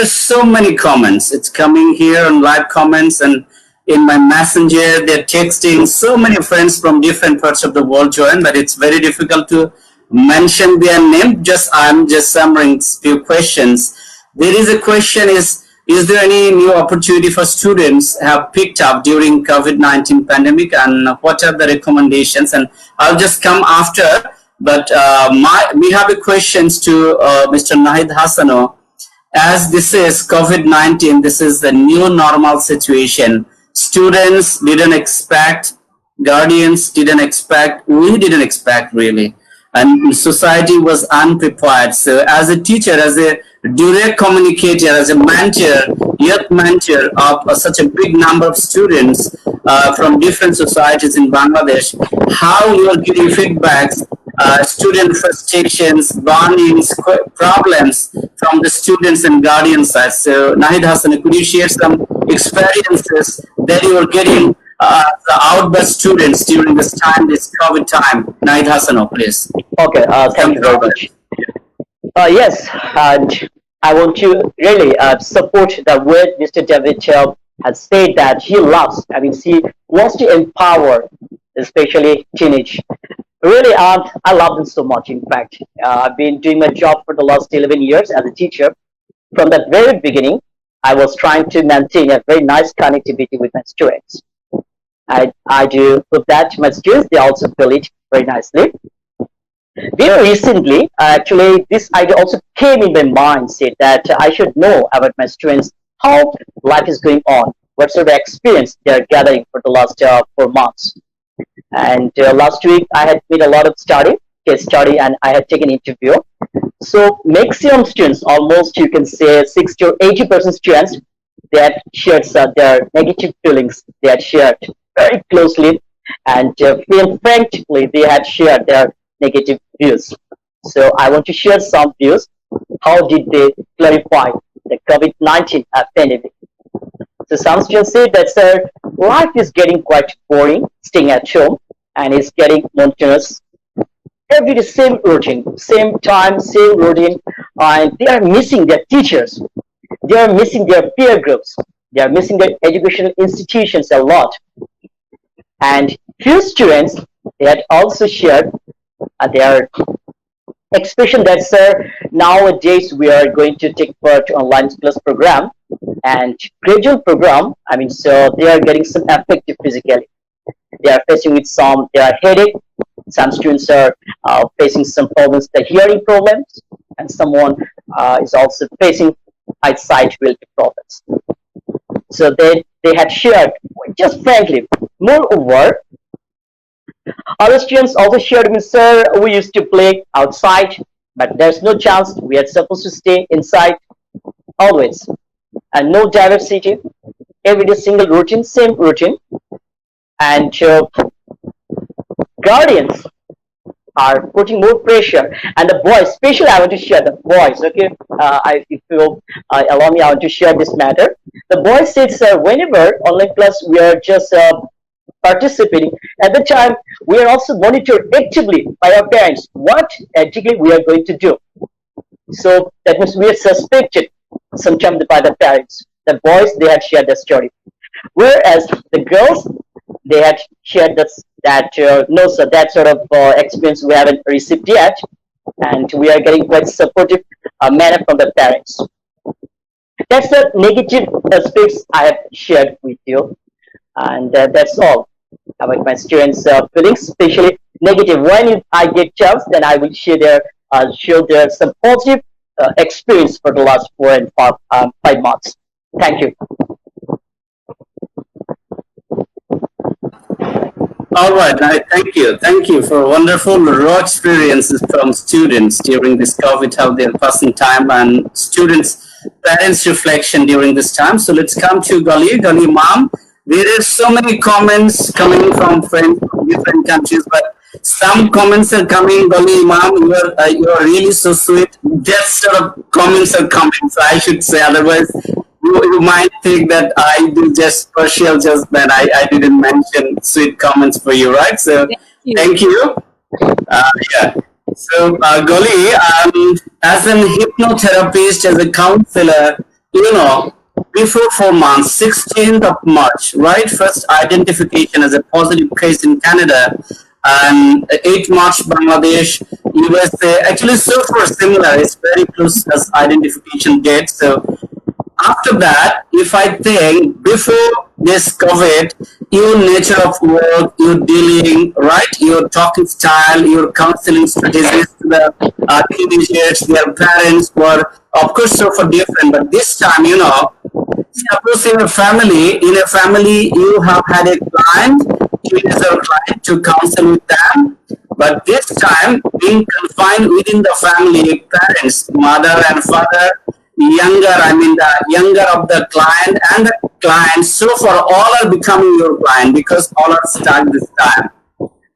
are so many comments. It's coming here on live comments and in my messenger. They're texting. So many friends from different parts of the world join, but it's very difficult to mention their name. I'm just summarizing few questions. There is a question: is there any new opportunity for students have picked up during COVID-19 pandemic, and what are the recommendations? And I'll just come after. But we have a questions to Mr. Nahid Hasano. As this is COVID-19, this is the new normal situation. Students didn't expect, guardians didn't expect, we didn't expect really. And society was unprepared. So as a teacher, as a direct communicator, as a mentor, youth mentor of such a big number of students from different societies in Bangladesh, how you are giving feedbacks, student frustrations, warnings, problems from the students and guardian side. So Nahid Hassan, could you share some experiences that you were getting the outburst students during this time, this COVID time? Nahid Hassan, please. Okay, thank you very much. Yes, and I want to really support the word Mr. David has said that he wants to empower, especially teenage. Really, I love them so much. In fact, I've been doing my job for the last 11 years as a teacher. From the very beginning, I was trying to maintain a very nice connectivity with my students. I do hope that my students, they also feel it very nicely. Very recently, actually, this idea also came in my mind, said that I should know about my students, how life is going on, what sort of experience they are gathering for the last 4 months. And last week, I had made a lot of case study, and I had taken interview. So maximum students, almost you can say 60 or 80% students, they had shared their negative feelings. They had shared very closely, and frankly, they had shared their negative views. So I want to share some views. How did they clarify the COVID-19 pandemic? So some students say that, sir, life is getting quite boring, staying at home, and it's getting monotonous. Every day, same routine, same time, same routine, and they are missing their teachers. They are missing their peer groups. They are missing their educational institutions a lot. And few students, they had also shared their expression that, sir, nowadays we are going to take part to online plus program and gradual program. So they are getting some affected physically. They are facing with their headache. Some students are facing some problems, the hearing problems, and someone is also facing eyesight related problems. So they had shared, just frankly. Moreover, other students also shared with, sir, we used to play outside, but there's no chance. We are supposed to stay inside always. And no diversity. Every day single routine, same routine. And guardians are putting more pressure. And the boys, especially I want to share the boys, okay? If you allow me, I want to share this matter. The boys said, sir, whenever online class we are just participating, at the time we are also monitored actively by our parents what actively we are going to do. So that means we are suspected sometimes by the parents. The boys, they had shared the story, whereas the girls, they had shared no, sir, that sort of experience we haven't received yet, and we are getting quite supportive manner from the parents. That's the negative aspects I have shared with you, and that's all about my students' feelings, especially negative. When I get chance, then I will share their some positive experience for the last 4 and 5 months. Thank you. All right, thank you. Thank you for wonderful raw experiences from students during this COVID, how they're passing time, and students parents' reflection during this time. So let's come to Goly Emam. There are so many comments coming from friends from different countries, but some comments are coming. Goly Emam, you are really so sweet. That sort of comments are coming, so I should say. Otherwise, you might think that I do just partial judgment. I didn't mention sweet comments for you, right? So thank you. Yeah. So Goly, as an hypnotherapist, as a counselor, before 4 months, 16th of March, right? First identification as a positive case in Canada, and 8 March, Bangladesh, USA. Actually, so far similar. It's very close as identification date. So after that, if I think before this COVID, your nature of work, your dealing, right, your talking style, your counseling strategies to the teenagers, their parents were, of course, so far different. But this time, suppose in a family, you have had a client, teenager client, to counsel with them. But this time, being confined within the family, parents, mother and father, the younger of the client and the client, so far all are becoming your client because all are stuck this time.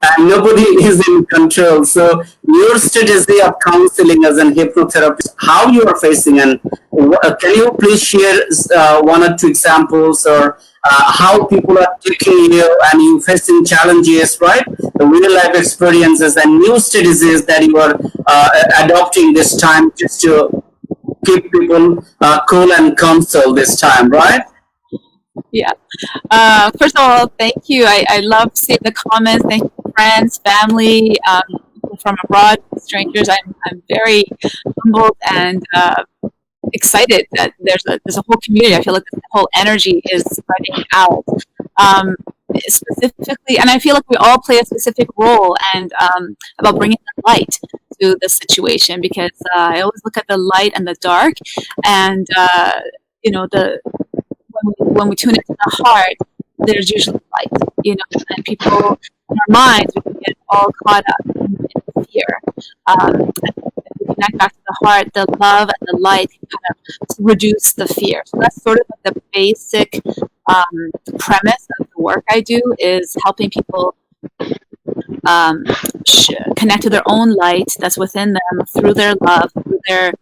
And nobody is in control. So your strategy of counseling as an hypnotherapist, how you are facing, and can you please share 1 or 2 examples, or how people are taking you and you facing challenges, right? The real life experiences and new strategies that you are adopting this time just to keep people cool and counsel this time, right? Yeah. First of all, thank you. I love seeing the comments. Thank you, friends, family, people from abroad, strangers. I'm very humbled and excited that there's a whole community. I feel like the whole energy is spreading out. Specifically, and I feel like we all play a specific role, and about bringing the light to the situation, because I always look at the light and the dark, and when we tune into the heart, there's usually light, and people in our minds, we can get all caught up in fear. If we connect back to the heart, the love and the light can kind of reduce the fear. So that's sort of like the basic premise of the work I do, is helping people connect to their own light that's within them through their love, through their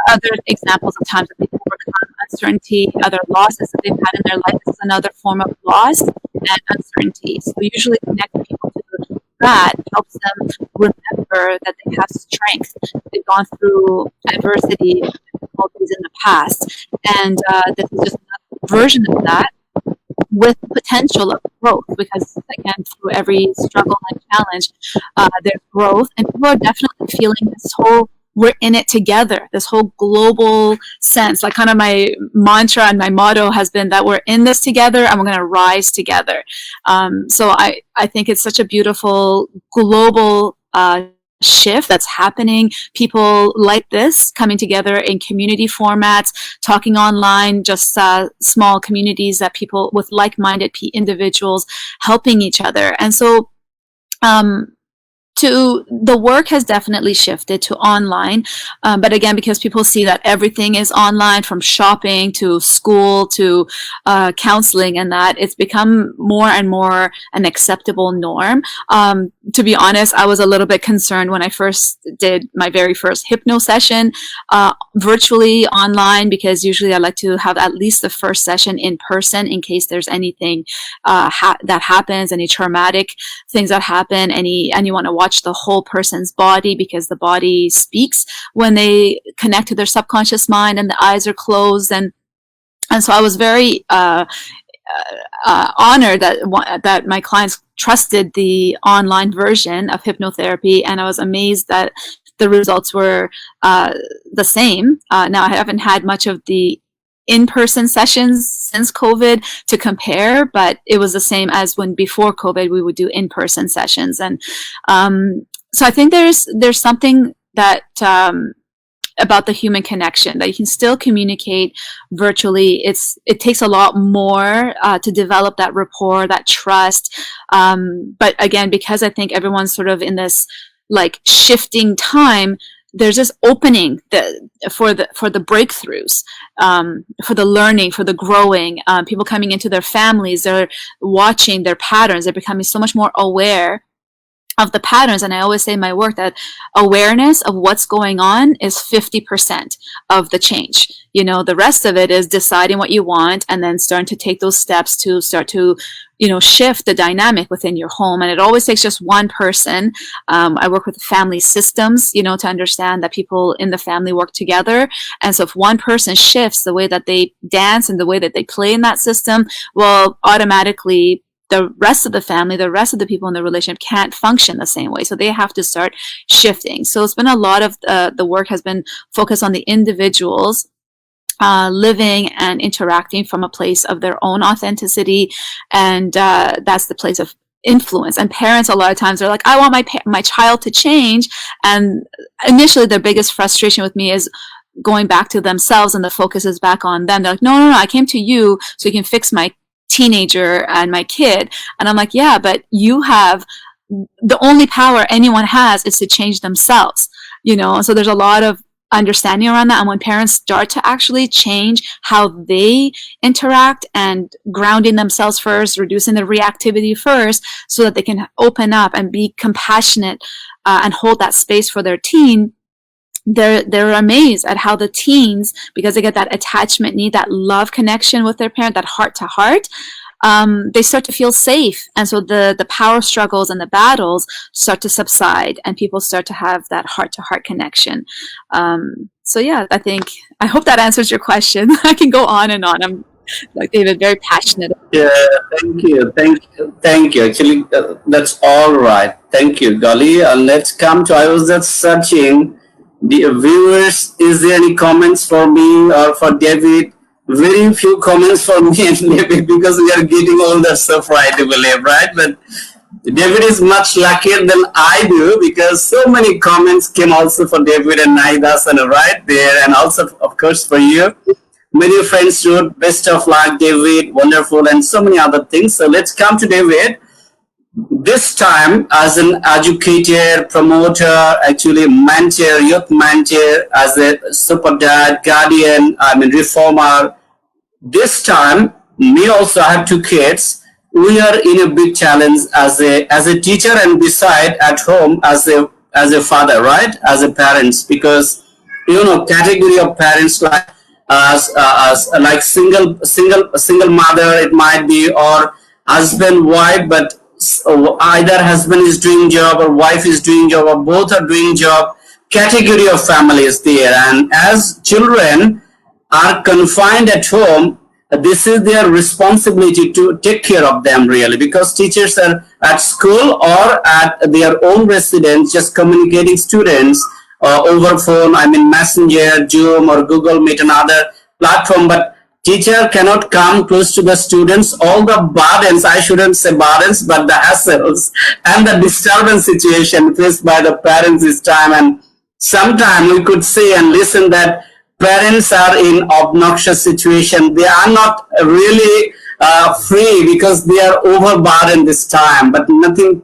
other examples of times that they've overcome uncertainty, other losses that they've had in their life. This is another form of loss and uncertainty. So usually connecting people to that helps them remember that they have strength. They've gone through adversity and difficulties in the past, and this is just another version of that, with potential of growth, because again, through every struggle and challenge, there's growth, and people are definitely feeling this whole we're in it together, this whole global sense. Like, kind of my mantra and my motto has been that we're in this together and we're going to rise together. So I think it's such a beautiful global shift that's happening. People like this coming together in community formats, talking online, just small communities that people with like-minded individuals helping each other. And so the work has definitely shifted to online, but again, because people see that everything is online, from shopping to school to counseling, and that it's become more and more an acceptable norm. To be honest, I was a little bit concerned when I first did my very first hypno session virtually online, because usually I like to have at least the first session in person in case there's anything that happens, any traumatic things that happen, and you want to watch the whole person's body, because the body speaks when they connect to their subconscious mind and the eyes are closed. And so I was very honored that my clients trusted the online version of hypnotherapy, and I was amazed that the results were the same. Now, I haven't had much of the in-person sessions since COVID to compare, but it was the same as when before COVID we would do in-person sessions. And so I think there's something that about the human connection, that you can still communicate virtually. It takes a lot more to develop that rapport, that trust. But again, because I think everyone's sort of in this like shifting time, there's this opening for the breakthroughs, for the learning, for the growing. People coming into their families, they're watching their patterns. They're becoming so much more aware of the patterns. And I always say in my work that awareness of what's going on is 50% of the change. You know, the rest of it is deciding what you want and then starting to take those steps to start to, you know, shift the dynamic within your home. And it always takes just one person. I work with family systems, you know, to understand that people in the family work together. And so if one person shifts the way that they dance and the way that they play in that system, well, automatically the rest of the family, the rest of the people in the relationship can't function the same way. So they have to start shifting. So it's been a lot of the work has been focused on the individuals living and interacting from a place of their own authenticity. And that's the place of influence. And parents, a lot of times, they're like, I want my child to change. And initially, their biggest frustration with me is going back to themselves, and the focus is back on them. They're like, no, I came to you so you can fix my teenager and my kid. And I'm like, yeah, but you have the only power anyone has is to change themselves, you know. So there's a lot of understanding around that. And when parents start to actually change how they interact and grounding themselves first, reducing the reactivity first, so that they can open up and be compassionate and hold that space for their teen, they're amazed at how the teens, because they get that attachment need, that love connection with their parent, that heart to heart, they start to feel safe. And so the power struggles and the battles start to subside, and people start to have that heart to heart connection. So yeah, I hope that answers your question. I can go on and on. I'm, like David, very passionate. Yeah, thank you. Actually, that's all right. Thank you, Goly. Let's come to, I was just searching the viewers. Is there any comments for me or for David? Very few comments for me and David, because we are getting all that stuff right, I believe, right? But David is much luckier than I do, because so many comments came also for David and Nahid Hasano right there, and also, of course, for you. Many friends wrote, best of luck, David, wonderful, and so many other things. So let's come to David. This time, as an educator, promoter, actually mentor, youth mentor, as a super dad, guardian, reformer. This time, me also, I have 2 kids. We are in a big challenge as a teacher, and beside at home as a father, right? As a parents, because you know, category of parents like like single mother, it might be, or husband, wife, but either husband is doing job or wife is doing job or both are doing job. Category of family is there, and as children are confined at home, this is their responsibility to take care of them, really, because teachers are at school or at their own residence just communicating students over phone, Messenger, Zoom or Google Meet, another platform, but teacher cannot come close to the students. All the burdens, I shouldn't say burdens, but the hassles and the disturbance situation faced by the parents this time. And sometimes we could see and listen that parents are in obnoxious situation. They are not really free because they are overburdened this time, but nothing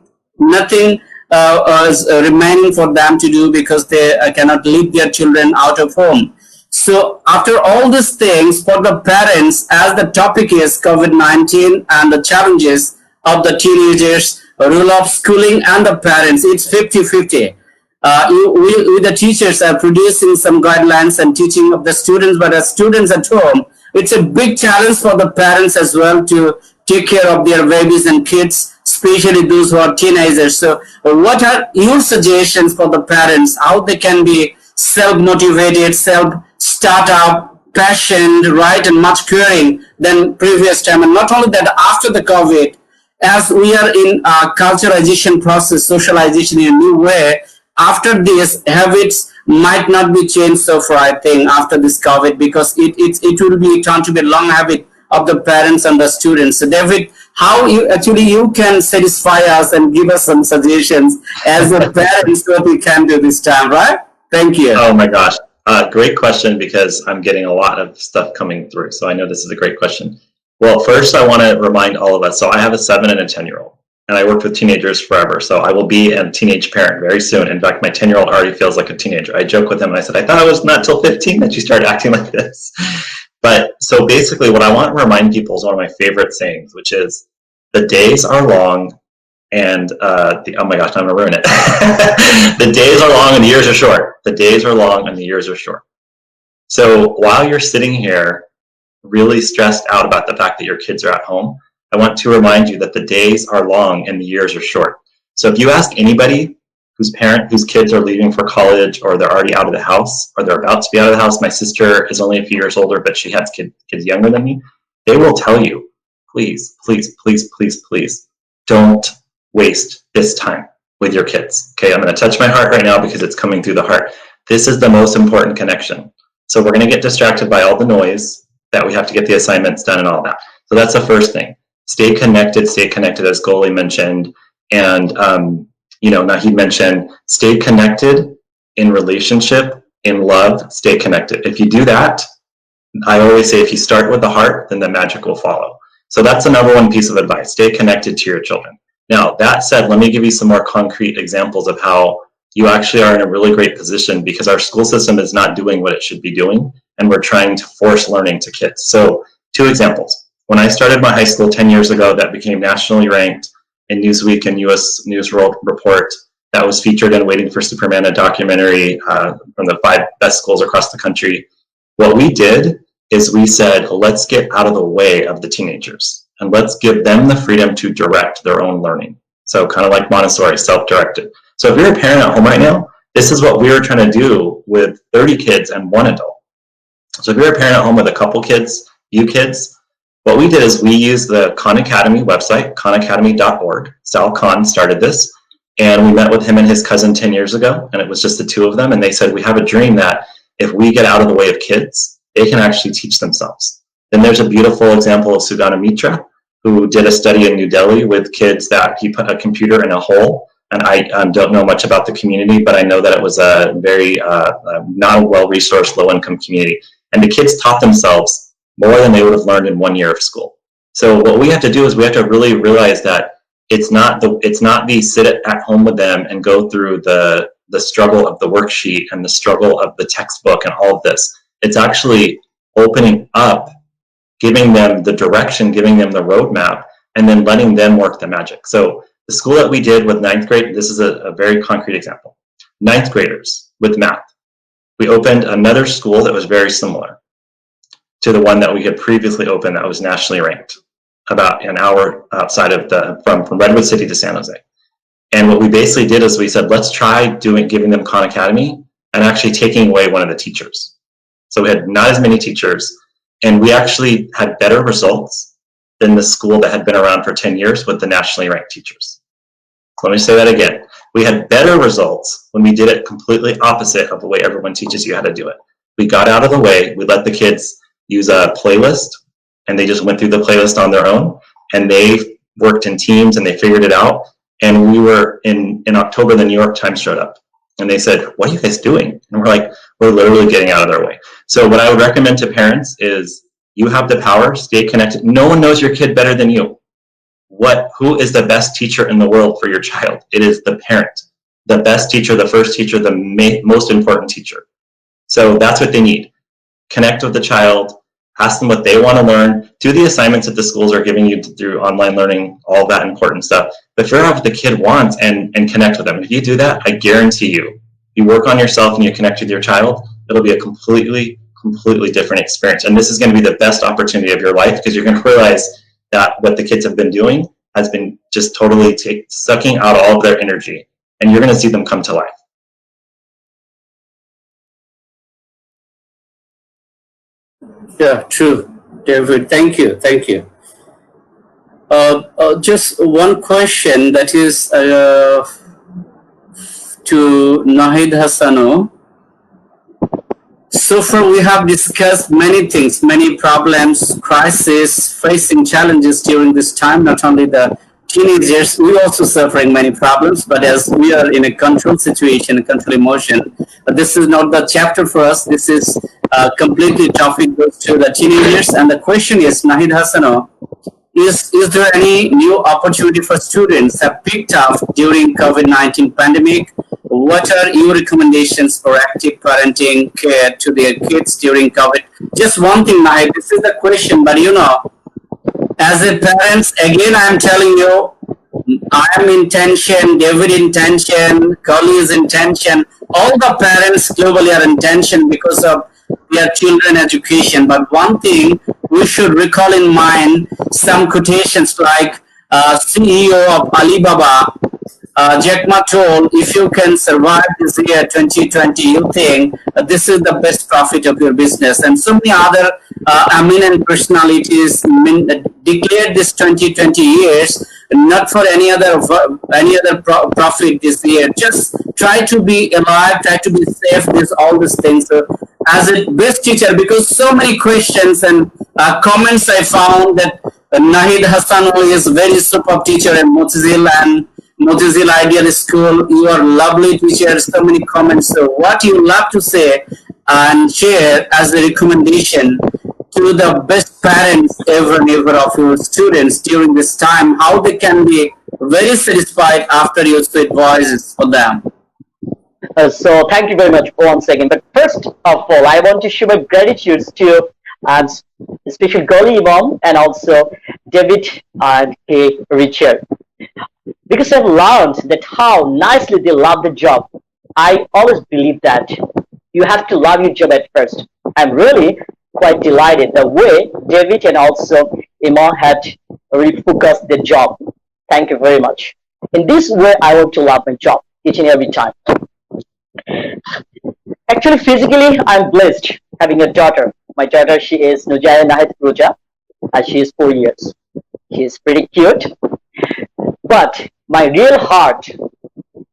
is remaining for them to do, because they cannot leave their children out of home. So after all these things, for the parents, as the topic is COVID-19 and the challenges of the teenagers, role of schooling and the parents, it's 50-50. We the teachers are producing some guidelines and teaching of the students, but as students at home, it's a big challenge for the parents as well to take care of their babies and kids, especially those who are teenagers. So what are your suggestions for the parents, how they can be self-motivated, self-startup, passionate, right, and much caring than previous time? And not only that, after the COVID, as we are in a culturalization process, socialization in a new way, after this, habits might not be changed so far, I think, after this COVID, because it will be turned to be a long habit of the parents and the students. So David, how you can satisfy us and give us some suggestions as a parents what we can do this time, right? Thank you. Oh my gosh. Great question, because I'm getting a lot of stuff coming through. So I know this is a great question. Well, first I want to remind all of us. So I have a 7 and a 10-year-old. and I worked with teenagers forever. So I will be a teenage parent very soon. In fact, my 10-year-old already feels like a teenager. I joke with him and I said, I thought it was not till 15 that you started acting like this. But so basically what I want to remind people is one of my favorite sayings, which is the days are long and oh my gosh, I'm gonna ruin it. The days are long and the years are short. The days are long and the years are short. So while you're sitting here really stressed out about the fact that your kids are at home, I want to remind you that the days are long and the years are short. So if you ask anybody whose kids are leaving for college, or they're already out of the house, or they're about to be out of the house, my sister is only a few years older, but she has kids younger than me, they will tell you, please, please, please, please, please, don't waste this time with your kids. Okay, I'm going to touch my heart right now because it's coming through the heart. This is the most important connection. So we're going to get distracted by all the noise that we have to get the assignments done and all that. So that's the first thing. Stay connected, as Goly mentioned. And, Nahid mentioned, stay connected in relationship, in love, stay connected. If you do that, I always say if you start with the heart, then the magic will follow. So that's the number one piece of advice. Stay connected to your children. Now, that said, let me give you some more concrete examples of how you actually are in a really great position, because our school system is not doing what it should be doing, and we're trying to force learning to kids. So 2 examples. When I started my high school 10 years ago, that became nationally ranked in Newsweek and US News World Report. That was featured in Waiting for Superman, a documentary from the 5 best schools across the country. What we did is we said, let's get out of the way of the teenagers and let's give them the freedom to direct their own learning. So kind of like Montessori, self-directed. So if you're a parent at home right now, this is what we were trying to do with 30 kids and 1 adult. So if you're a parent at home with a couple kids, few kids, what we did is we used the Khan Academy website, khanacademy.org. Sal Khan started this, and we met with him and his cousin 10 years ago, and it was just the 2 of them, and they said, we have a dream that if we get out of the way of kids, they can actually teach themselves. Then there's a beautiful example of Sugana Mitra, who did a study in New Delhi with kids that he put a computer in a hole. And I don't know much about the community, but I know that it was a very not a well-resourced, low-income community. And the kids taught themselves more than they would have learned in 1 year of school. So what we have to do is we have to really realize that it's not the sit at home with them and go through the struggle of the worksheet and the struggle of the textbook and all of this. It's actually opening up, giving them the direction, giving them the roadmap, and then letting them work the magic. So the school that we did with 9th grade, this is a very concrete example. 9th graders with math. We opened another school that was very similar to the one that we had previously opened that was nationally ranked, about an hour outside of from Redwood City to San Jose. And what we basically did is we said, let's try giving them Khan Academy and actually taking away one of the teachers. So we had not as many teachers, and we actually had better results than the school that had been around for 10 years with the nationally ranked teachers. So let me say that again. We had better results when we did it completely opposite of the way everyone teaches you how to do it. We got out of the way, we let the kids use a playlist, and they just went through the playlist on their own, and they worked in teams and they figured it out. And we were in October, the New York Times showed up and they said, what are you guys doing? And we're like, we're literally getting out of their way. So what I would recommend to parents is you have the power, stay connected. No one knows your kid better than you. Who is the best teacher in the world for your child? It is the parent. The best teacher, the first teacher, the most important teacher. So that's what they need. Connect with the child, ask them what they want to learn, do the assignments that the schools are giving you through online learning, all that important stuff. But figure out what the kid wants and connect with them. If you do that, I guarantee you work on yourself and you connect with your child, it'll be a completely different experience. And this is going to be the best opportunity of your life, because you're going to realize that what the kids have been doing has been just totally sucking out all of their energy, and you're going to see them come to life. Yeah, true, David. Thank you. Just one question, that is to Nahid Hasano. So far, we have discussed many things, many problems, crises, facing challenges during this time. Not only the teenagers, we also suffering many problems, but as we are in a controlled situation, a controlled emotion, but this is not the chapter for us. This is completely topic goes to the teenagers. And the question is, Nahid Hasano, Is there any new opportunity for students have picked up during COVID-19 pandemic? What are your recommendations for active parenting care to their kids during COVID? Just one thing, Nahid, this is the question, but as a parents, again, I'm telling you, I'm in tension, David in tension, Goly is in tension. All the parents globally are in tension because of their children education. But one thing we should recall in mind some quotations like CEO of Alibaba, Jack Ma told, if you can survive this year 2020, you think this is the best profit of your business. And so many other eminent personalities declared this 2020 years not for any other profit this year. Just try to be alive, try to be safe. All these things. So as a best teacher, because so many questions and comments I found that Nahid Hasano is very superb teacher at Motizil Ideal School. You are lovely teacher. So many comments. So what you love to say and share as a recommendation to the best parents ever and ever of your students during this time, how they can be very satisfied after your sweet voices for them. So thank you very much once again. But first of all, I want to show my gratitude to especially Goly Emam and also David and Richard, because I've learned that how nicely they love the job. I always believe that you have to love your job at first. I'm really quite delighted the way David and also Emam had refocused the job. Thank you very much. In this way, I want to love my job each and every time. Actually, physically, I'm blessed having a daughter. My daughter, she is Khandaker Nahid Hasano. She is 4 years. She is pretty cute. But my real heart,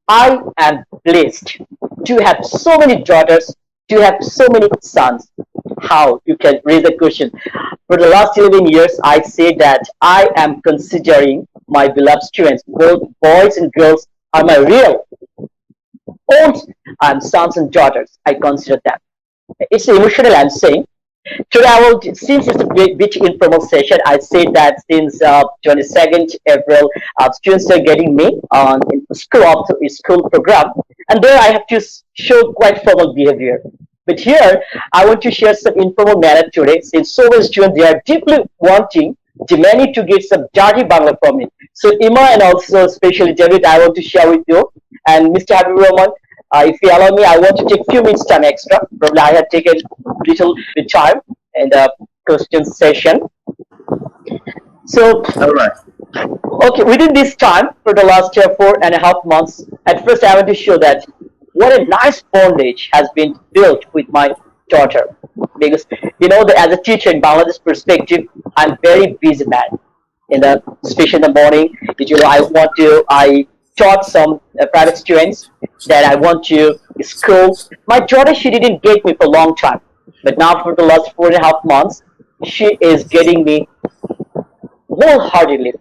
I am blessed to have so many daughters, to have so many sons. How you can raise a question? For the last 11 years, I say that I am considering my beloved students, both boys and girls, are my real own sons and daughters. I consider that. It's emotional, I'm saying. Today, since it's a bit informal session, I said that since 22nd April, students are getting me on school program, and there I have to show quite formal behavior. But here, I want to share some informal manner today, since so many students, they are deeply demanding to get some dirty Bangla from me. So Emma and also especially David, I want to share with you. And Mr. Habib Rahman, if you allow me, I want to take few minutes time extra. Probably I have taken little bit time in the question session. So, all right. Okay, within this time, for the last 4.5 months, at first I want to show that what a nice bondage has been built with my daughter. Because, that as a teacher in Bangladesh perspective, I'm very busy man. Especially in the morning, I taught some private students that I want to school. My daughter, she didn't get me for a long time. But now for the last 4.5 months, she is getting me wholeheartedly.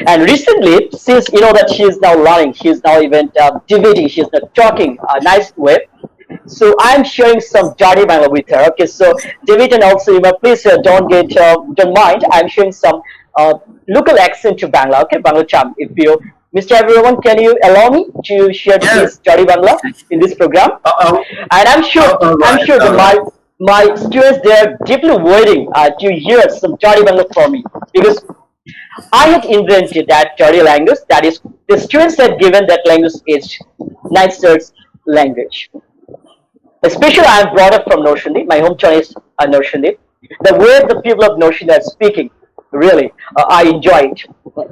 And recently, since that she is now learning, she is now even debating, she is now talking a nice way. So I'm sharing some dirty Bangla with her. Okay, so David and also please don't mind. I'm sharing some local accent to Bangla. Okay, Bangla Cham. If you, Mr. Everyone, can you allow me to share this dirty Bangla in this program? And I'm sure that my students, they are deeply waiting to hear some dirty Bangla from me, because I had invented that dirty language. That is, the students had given that language is Nice's language. Especially, I am brought up from Noshandi. My hometown is Noshandi. The way the people of Noshandi are speaking, really, I enjoy it.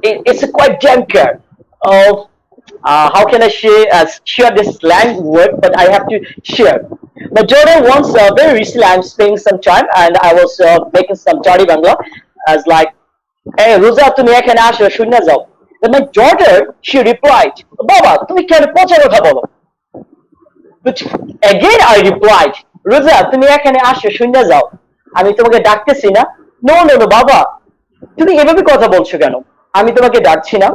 It's a quite damn care of how can I share this slang word, but I have to share. My daughter once, very recently, I'm spending some time, and I was making some dirty Bangla, as like, hey, Ruza, tumi ekhane asho, shunna jao. Then my daughter, she replied, Baba, tumi keno pocha kotha bolo? But again I replied, Ruza, tumi ekhane asho, shunna jao. Ami tomake ডাকতেছি না. No, Baba. তুমি এভাবে কথা বলছো কেন? আমি তোমাকে ডাকছি না.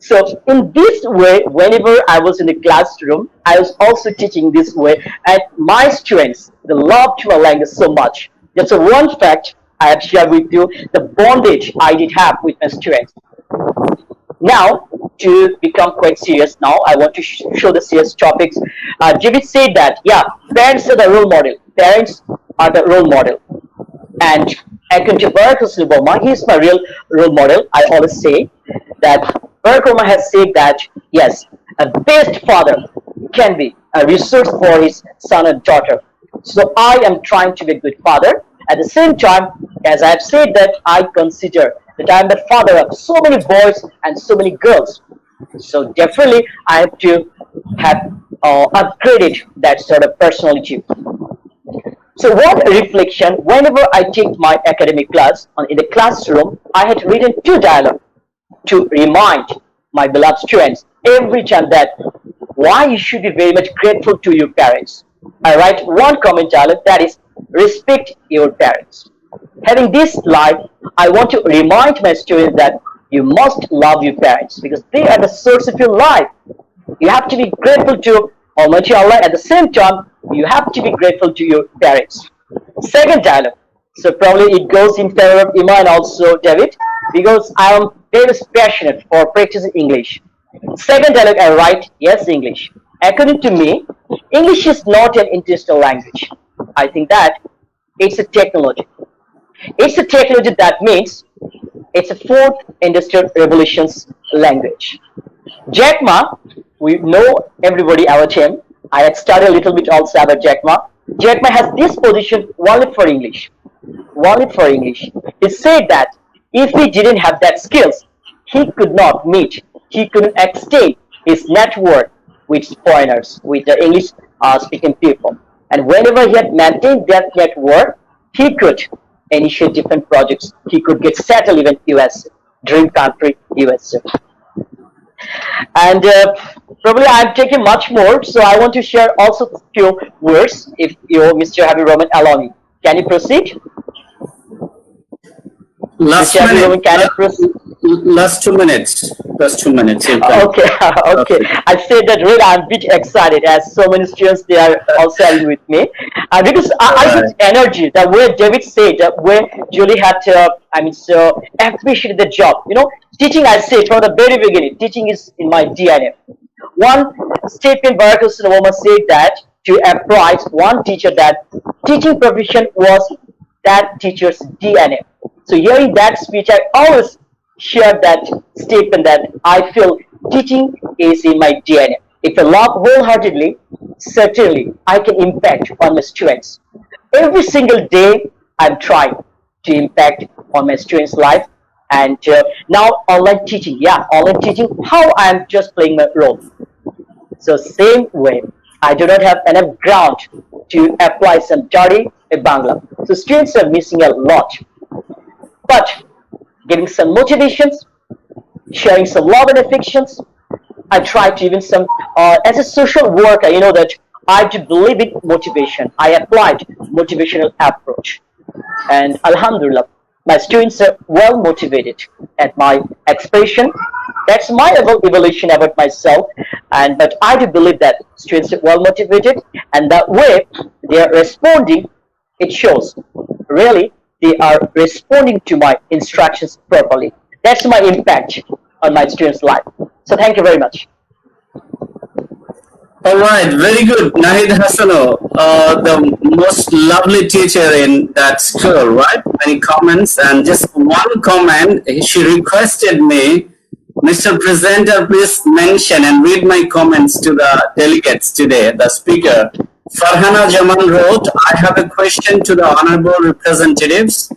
So in this way, whenever I was in the classroom, I was also teaching this way, and my students, they loved my language so much. That's a one fact I have shared with you the bondage I did have with my students. Now, to become quite serious now, I want to show the serious topics. David said that, yeah, parents are the role model. Parents are the role model. And according to Barack Hussein Obama, he is my real role model. I always say that Barack Obama has said that, yes, a best father can be a resource for his son and daughter. So I am trying to be a good father. At the same time, as I have said that, I consider that I am the father of so many boys and so many girls. So definitely I have to have upgraded that sort of personality. So what reflection, whenever I take my academic class in the classroom, I had written 2 dialogues to remind my beloved students every time that why you should be very much grateful to your parents. I write 1 common dialogue, that is respect your parents. Having this life, I want to remind my students that you must love your parents because they are the source of your life. You have to be grateful to Almighty Allah. At the same time, you have to be grateful to your parents. Second dialogue. So probably it goes in favor of Iman also, David, because I am very passionate for practicing English. Second dialogue I write, yes, English. According to me, English is not an international language. I think that it's a technology. It's a technology that means it's a 4th industrial revolution's language. Jack Ma, we know everybody about him. I had studied a little bit also about Jack Ma. Jack Ma has this position only for English. Only for English. He said that if he didn't have that skills, he could not meet, he couldn't extend his network with foreigners, with the English speaking people. And whenever he had maintained that network, he could initiate different projects. He could get settled even USA, dream country USA. And probably I'm taking much more, so I want to share also a few words. If you, Mr. Habib Rahman, allow me, can you proceed? Last Mr. Habib minute. Rahman, can you proceed? Last 2 minutes. Last 2 minutes. Okay, okay. I said that really I'm a bit excited as so many students they are also having with me because I get energy. The way David said, the way Julie had, so appreciated the job. You know, teaching. I say from the very beginning, teaching is in my DNA. One statement Barack Hussein Obama said that to apply one teacher that teaching profession was that teacher's DNA. So hearing that speech, I always share that statement that I feel teaching is in my DNA. If I love wholeheartedly, certainly I can impact on my students. Every single day I'm trying to impact on my students' life. And now online teaching, online teaching, how I'm just playing my role. So same way, I do not have enough ground to apply some dirty Bangla. So students are missing a lot. But giving some motivations, sharing some love and affections. I try to even some, as a social worker, you know that I do believe in motivation. I applied motivational approach. And Alhamdulillah, my students are well motivated at my expression. That's my evaluation about myself. But I do believe that students are well motivated and that way they are responding, it shows. Really, they are responding to my instructions properly. That's my impact on my students' life. So thank you very much. All right, very good. Nahid Hasano, the most lovely teacher in that school, right? Many comments and just 1 comment. She requested me, Mr. Presenter, please mention and read my comments to the delegates today, the speaker. Farhana Jaman wrote, I have a question to the honorable representatives.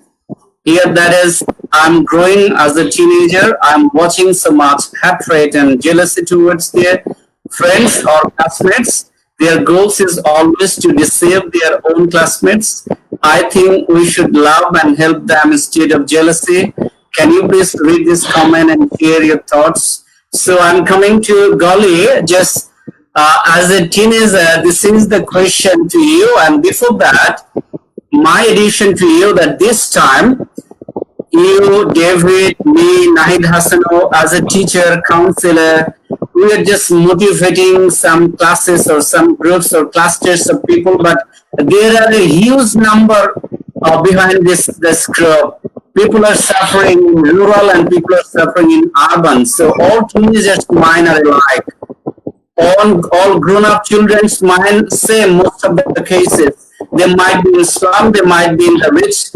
Here that is, I'm growing as a teenager. I'm watching so much hatred and jealousy towards their friends or classmates. Their goals is always to deceive their own classmates. I think we should love and help them instead of jealousy. Can you please read this comment and share your thoughts? So I'm coming to Goly. Just as a teenager, this is the question to you. And before that, my addition to you that this time, you, David, me, Nahid Hasano, as a teacher, counselor, we are just motivating some classes or some groups or clusters of people, but there are a huge number behind this group. People are suffering in rural and people are suffering in urban. So all teenagers' mind are alike. All grown-up children's mind same most of the cases. They might be in slum, they might be in the rich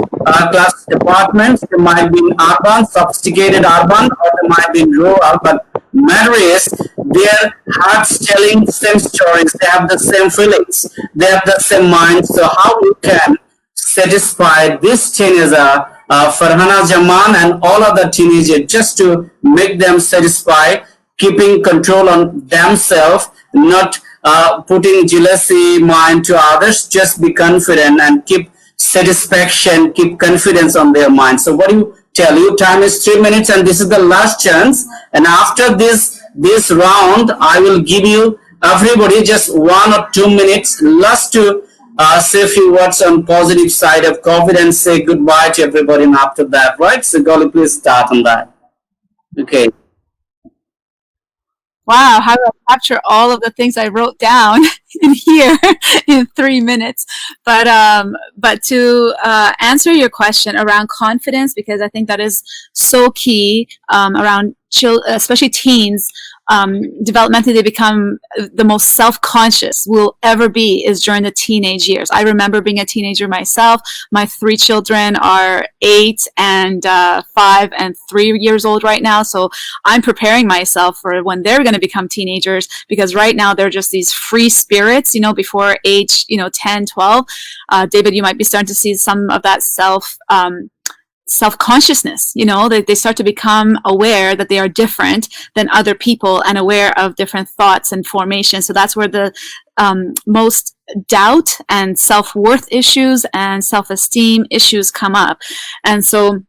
class departments, they might be in urban, sophisticated urban, or they might be in rural. But matter is, their hearts telling same stories. They have the same feelings. They have the same mind. So how we can satisfy this teenager, Farhana Jaman and all other teenagers, just to make them satisfied, keeping control on themselves, not putting jealousy mind to others, just be confident and keep satisfaction, keep confidence on their mind. So what do you tell you? Time is 3 minutes and this is the last chance. And after this round, I will give you everybody just 1 or 2 minutes last to say a few words on positive side of COVID and say goodbye to everybody. And after that, right? So Goly, please start on that. Okay. Wow, how do I capture all of the things I wrote down in here in 3 minutes? But to answer your question around confidence, because I think that is so key around especially teens. Developmentally, they become the most self-conscious we'll ever be is during the teenage years. I remember being a teenager myself. My 3 children are 8 and 5 and 3 years old right now. So I'm preparing myself for when they're going to become teenagers, because right now they're just these free spirits, before age, 10, 12. David, you might be starting to see some of that self-consciousness, they start to become aware that they are different than other people and aware of different thoughts and formations. So that's where the most doubt and self-worth issues and self-esteem issues come up. And so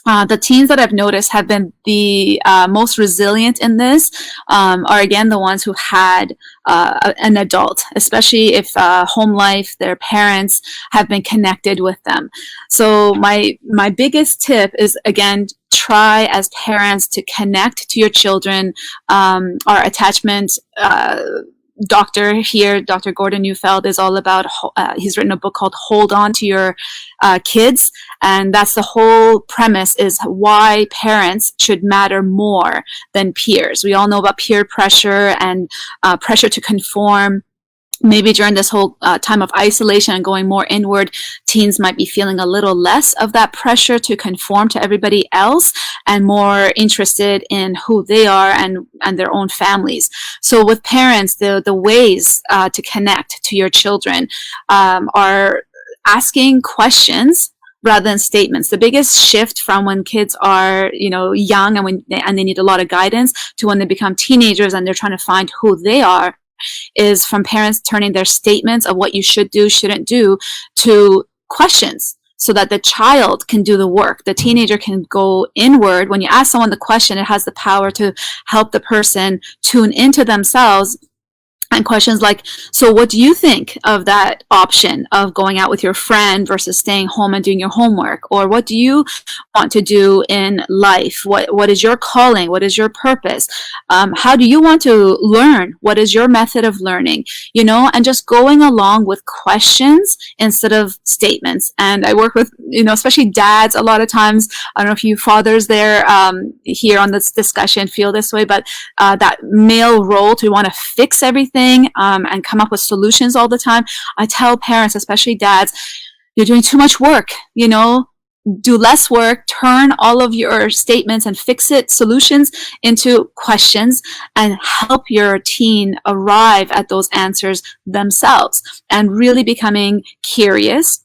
the teens that I've noticed have been the most resilient in this are, again, the ones who had an adult, especially if home life, their parents have been connected with them. So my biggest tip is, again, try as parents to connect to your children. Our attachment doctor here, Dr. Gordon Neufeld, is all about, he's written a book called Hold On to Your Kids. And that's the whole premise, is why parents should matter more than peers. We all know about peer pressure and pressure to conform. Maybe during this whole time of isolation and going more inward, teens might be feeling a little less of that pressure to conform to everybody else and more interested in who they are and their own families. So with parents, the ways to connect to your children are asking questions rather than statements. The biggest shift from when kids are, young and they need a lot of guidance to when they become teenagers and they're trying to find who they are is from parents turning their statements of what you should do, shouldn't do, to questions, so that the child can do the work. The teenager can go inward. When you ask someone the question, it has the power to help the person tune into themselves. And questions like, so what do you think of that option of going out with your friend versus staying home and doing your homework? Or what do you want to do in life? What is your calling? What is your purpose? How do you want to learn? What is your method of learning? And just going along with questions instead of statements. And I work with, especially dads a lot of times. I don't know if you fathers there here on this discussion feel this way, but that male role to want to fix everything and come up with solutions all the time. I tell parents, especially dads, you're doing too much work, do less work, turn all of your statements and fix-it solutions into questions and help your teen arrive at those answers themselves and really becoming curious.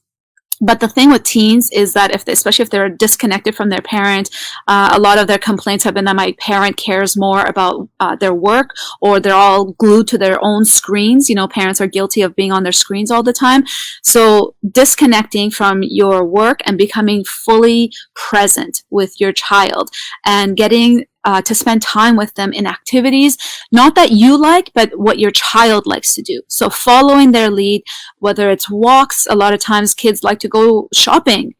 But the thing with teens is that especially if they're disconnected from their parent, a lot of their complaints have been that my parent cares more about their work, or they're all glued to their own screens. Parents are guilty of being on their screens all the time. So disconnecting from your work and becoming fully present with your child and getting to spend time with them in activities, not that you like, but what your child likes to do. So following their lead, whether it's walks, a lot of times kids like to go shopping.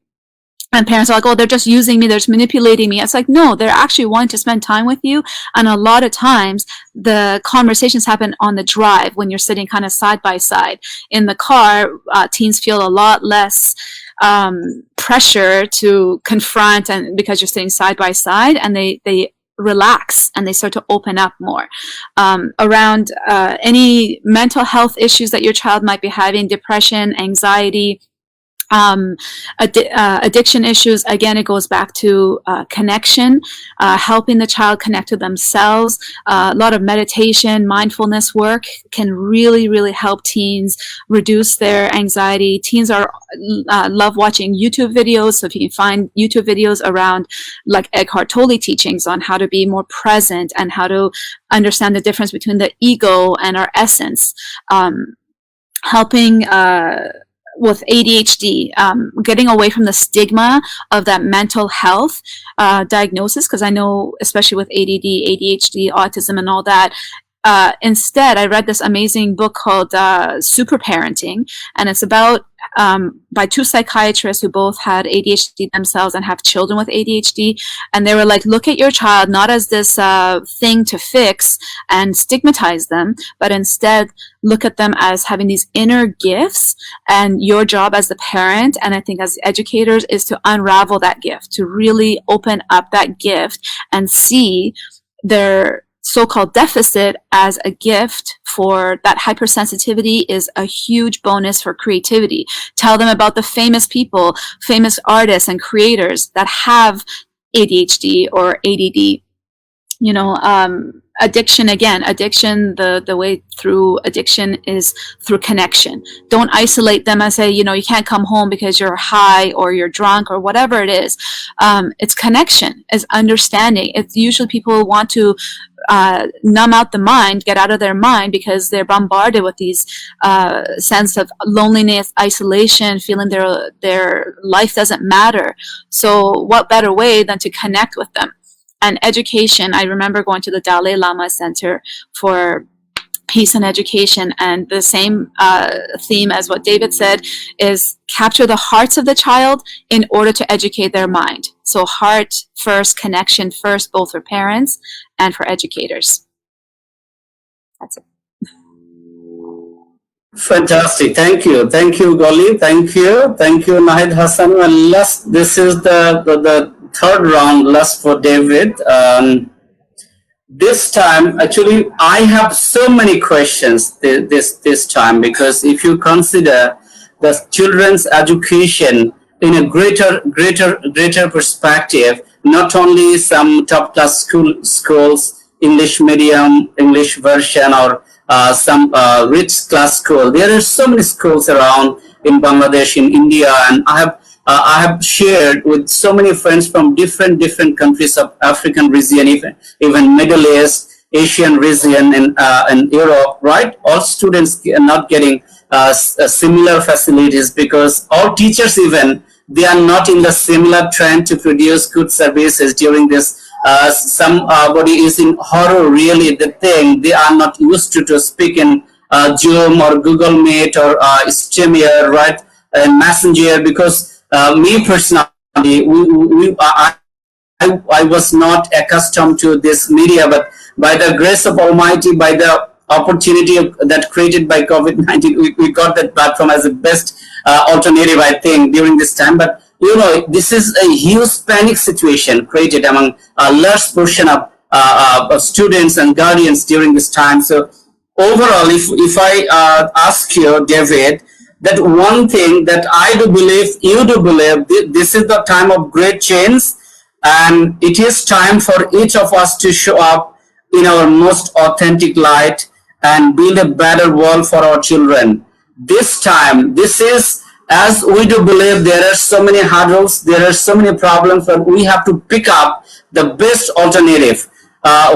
And parents are like, oh, they're just using me, they're just manipulating me. It's like, no, they're actually wanting to spend time with you. And a lot of times the conversations happen on the drive when you're sitting kind of side by side. In the car, teens feel a lot less pressure to confront, and because you're sitting side by side, and they relax and they start to open up more around any mental health issues that your child might be having, depression, anxiety, addiction issues. Again, it goes back to connection, helping the child connect to themselves. A lot of meditation, mindfulness work can really, really help teens reduce their anxiety. Teens love watching YouTube videos, so if you can find YouTube videos around like Eckhart Tolle teachings on how to be more present and how to understand the difference between the ego and our essence, helping with ADHD, getting away from the stigma of that mental health diagnosis, because I know, especially with ADD, ADHD, autism, and all that. Instead, I read this amazing book called Super Parenting, and it's about by two psychiatrists who both had ADHD themselves and have children with ADHD. And they were like, look at your child not as this thing to fix and stigmatize them, but instead look at them as having these inner gifts. And your job as the parent, and I think as educators, is to unravel that gift, to really open up that gift and see their so-called deficit as a gift. For that hypersensitivity is a huge bonus for creativity. Tell them about the famous people, famous artists and creators that have ADHD or ADD. You know, addiction, the way through addiction is through connection. Don't isolate them and say, you know, you can't come home because you're high or you're drunk or whatever it is. It's connection, it's understanding. It's usually people want to numb out the mind, get out of their mind, because they're bombarded with these sense of loneliness, isolation, feeling their life doesn't matter. So what better way than to connect with them? And education, I remember going to the Dalai Lama Center for Peace and Education, and the same theme as what David said is capture the hearts of the child in order to educate their mind. So heart first, connection first, both for parents and for educators. That's it. Fantastic. Thank you. Thank you, Goly. Thank you. Thank you, Nahid Hasano. And last, this is the third round, last for David. This time, actually, I have so many questions this time, because if you consider the children's education in a greater perspective, not only some top class schools, English medium, English version, or some rich class school. There are so many schools around in Bangladesh, in India, and I have shared with so many friends from different countries of African region, even Middle East, Asian region, and Europe, right? All students are not getting similar facilities, because all teachers even, they are not in the similar trend to produce good services during this. Somebody is in horror, really, the thing. They are not used to speak in Zoom or Google Meet or Streamyard, right? And Messenger, because me personally, I was not accustomed to this media, but by the grace of Almighty, by the opportunity that created by COVID-19, we got that platform as the best alternative, I think, during this time. But you know, this is a huge panic situation created among a large portion of students and guardians during this time. So overall, if I ask you, David, that one thing that I do believe, you do believe, this is the time of great change, and it is time for each of us to show up in our most authentic light and build a better world for our children. This time, this is, as we do believe, there are so many hurdles, there are so many problems, but we have to pick up the best alternative,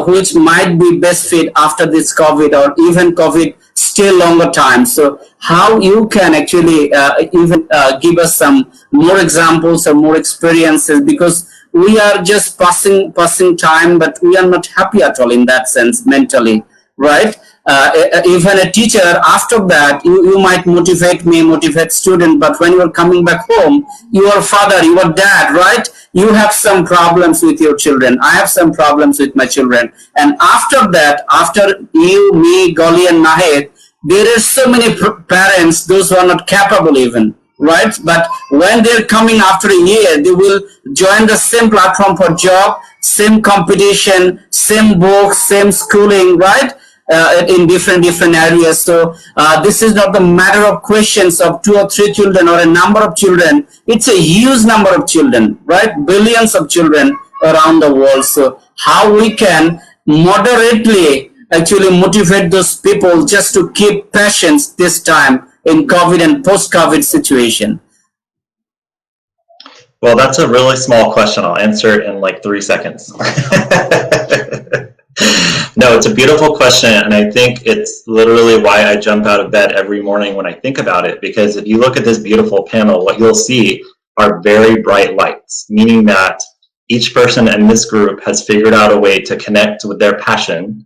which might be best fit after this COVID, or even COVID still longer time. So how you can actually even give us some more examples or more experiences, because we are just passing time, but we are not happy at all in that sense mentally, right? Even a teacher, after that, you might motivate me, motivate student, but when you are coming back home, your father, your dad, right? You have some problems with your children. I have some problems with my children. And after that, after you, me, Goly, and Nahid, there are so many parents, those who are not capable even, right? But when they're coming after a year, they will join the same platform for job, same competition, same books, same schooling, right? In different areas. So this is not the matter of questions of 2 or 3 children or a number of children. It's a huge number of children, right? Billions of children around the world. So how we can moderately actually motivate those people just to keep patience this time in COVID and post-COVID situation? Well, that's a really small question. I'll answer it in like 3 seconds. No, it's a beautiful question, and I think it's literally why I jump out of bed every morning when I think about it, because if you look at this beautiful panel, what you'll see are very bright lights, meaning that each person in this group has figured out a way to connect with their passion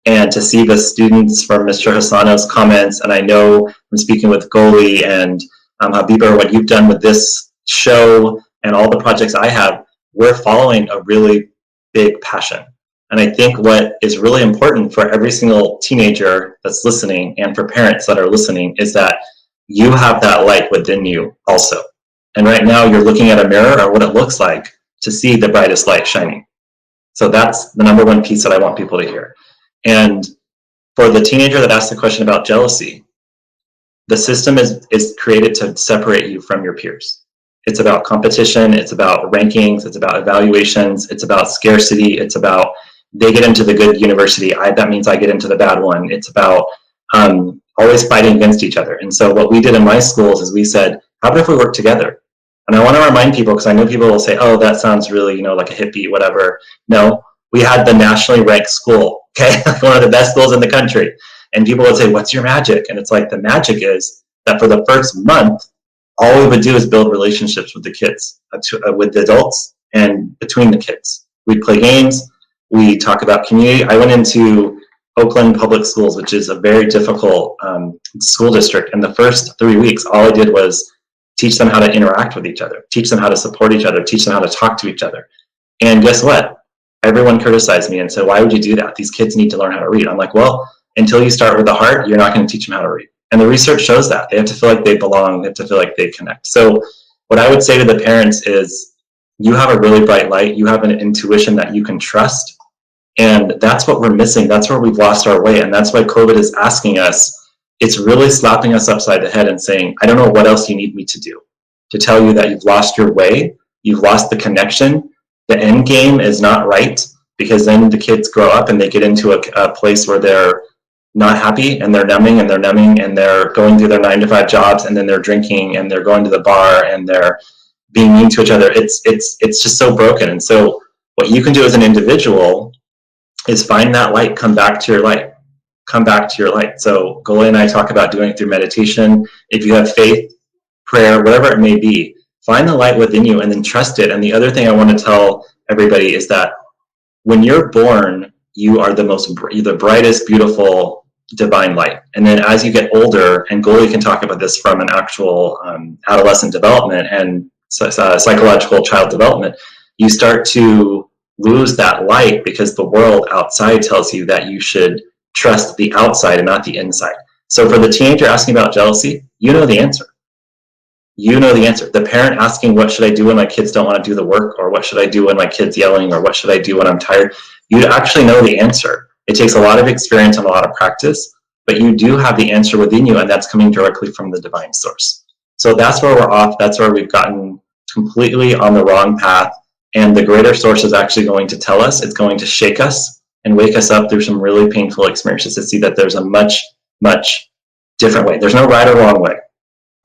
and to see the students from Mr. Hasano's comments. And I know from speaking with Goly and Habiba, what you've done with this show and all the projects I have, we're following a really big passion. And I think what is really important for every single teenager that's listening and for parents that are listening is that you have that light within you also. And right now you're looking at a mirror or what it looks like to see the brightest light shining. So that's the number one piece that I want people to hear. And for the teenager that asked the question about jealousy, the system is created to separate you from your peers. It's about competition, it's about rankings, it's about evaluations, it's about scarcity, it's about they get into the good university, that means I get into the bad one. It's about always fighting against each other. And so what we did in my schools is we said, how about if we work together? And I want to remind people, because I know people will say, oh, that sounds really, like a hippie, whatever. No, we had the nationally ranked school, okay? One of the best schools in the country. And people would say, what's your magic? And it's like, the magic is that for the first month, all we would do is build relationships with the kids, with the adults and between the kids. We'd play games. We talk about community. I went into Oakland Public Schools, which is a very difficult school district. And the first 3 weeks, all I did was teach them how to interact with each other, teach them how to support each other, teach them how to talk to each other. And guess what? Everyone criticized me and said, why would you do that? These kids need to learn how to read. I'm like, well, until you start with the heart, you're not going to teach them how to read. And the research shows that. They have to feel like they belong. They have to feel like they connect. So what I would say to the parents is, you have a really bright light. You have an intuition that you can trust. And that's what we're missing. That's where we've lost our way. And that's why COVID is asking us, it's really slapping us upside the head and saying, I don't know what else you need me to do to tell you that you've lost your way. You've lost the connection. The end game is not right, because then the kids grow up and they get into a place where they're not happy and they're numbing and they're going through their 9-to-5 jobs, and then they're drinking and they're going to the bar and they're being mean to each other. It's just so broken. And so what you can do as an individual is find that light, come back to your light, come back to your light. So Goly and I talk about doing it through meditation. If you have faith, prayer, whatever it may be, find the light within you and then trust it. And the other thing I want to tell everybody is that when you're born, you are the brightest, beautiful, divine light. And then as you get older, and Goly can talk about this from an actual adolescent development and psychological child development, you start to lose that light because the world outside tells you that you should trust the outside and not the inside. So for the teenager asking about jealousy, you know the answer. You know the answer. The parent asking, what should I do when my kids don't want to do the work? Or what should I do when my kid's yelling? Or what should I do when I'm tired? You actually know the answer. It takes a lot of experience and a lot of practice, but you do have the answer within you, and that's coming directly from the divine source. So that's where we're off. That's where we've gotten completely on the wrong path. And the greater source is actually going to tell us, it's going to shake us and wake us up through some really painful experiences to see that there's a much, much different way. There's no right or wrong way.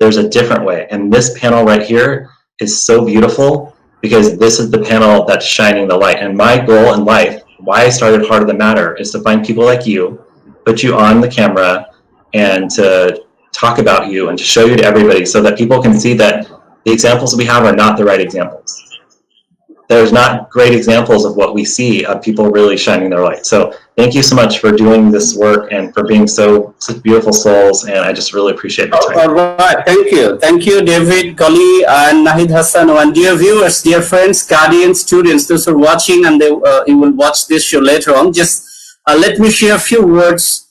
There's a different way. And this panel right here is so beautiful because this is the panel that's shining the light. And my goal in life, why I started Heart of the Matter, is to find people like you, put you on the camera, and to talk about you and to show you to everybody so that people can see that the examples we have are not the right examples. There's not great examples of what we see of people really shining their light. So thank you so much for doing this work and for being such beautiful souls. And I just really appreciate the time. All right. Thank you. Thank you, David, Goly, and Nahid Hasano. And dear viewers, dear friends, guardians, students, those who are watching and you will watch this show later on, just let me share a few words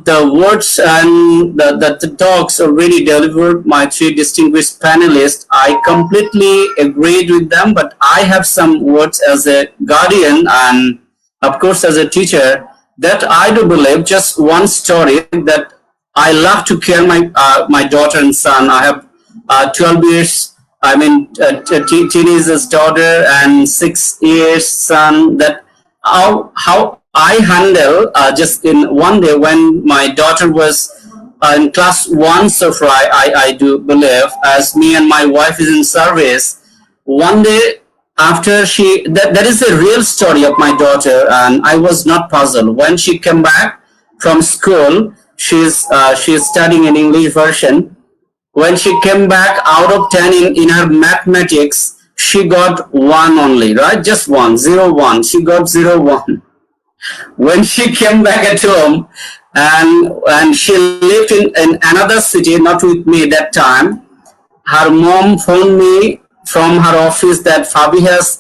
the words and the talks already delivered my three distinguished panelists. I completely agreed with them, but I have some words as a guardian and, of course, as a teacher that I do believe. Just one story that I love to care my daughter and son. I have 12 years. I mean, teenager's daughter and 6 years son. That how I handle just in one day when my daughter was in class 1 so far, I do believe, as me and my wife is in service. One day after that is a real story of my daughter, and I was not puzzled. When she came back from school, she's studying in English version. When she came back out of 10 in her mathematics, she got 1 only, right? Just 1, 0, 1. She got 0, 1. When she came back at home, and she lived in another city, not with me that time, her mom phoned me from her office that Fabi has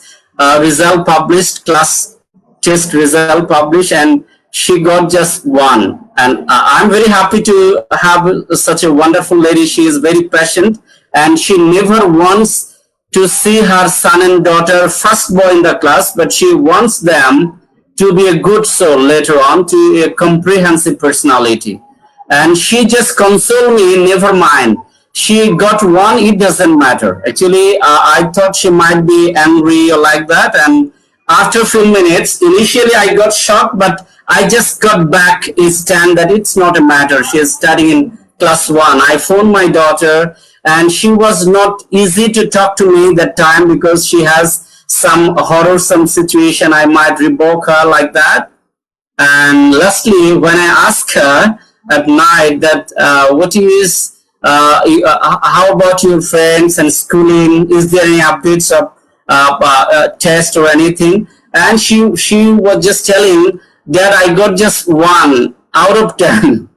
result published, class test result published, and she got just 1. And I'm very happy to have such a wonderful lady. She is very patient, and she never wants to see her son and daughter first boy in the class, but she wants them to be a good soul later on, to a comprehensive personality. And she just consoled me, never mind. She got 1, it doesn't matter. Actually, I thought she might be angry or like that. And after a few minutes, initially I got shocked, but I just got back a stand that it's not a matter. She is studying in class 1. I phoned my daughter, and she was not easy to talk to me that time because she has some horrorsome situation. I might revoke her like that. And lastly, when I asked her at night that how about your friends and schooling? Is there any updates of test or anything? And she was just telling that I got just 1 out of 10.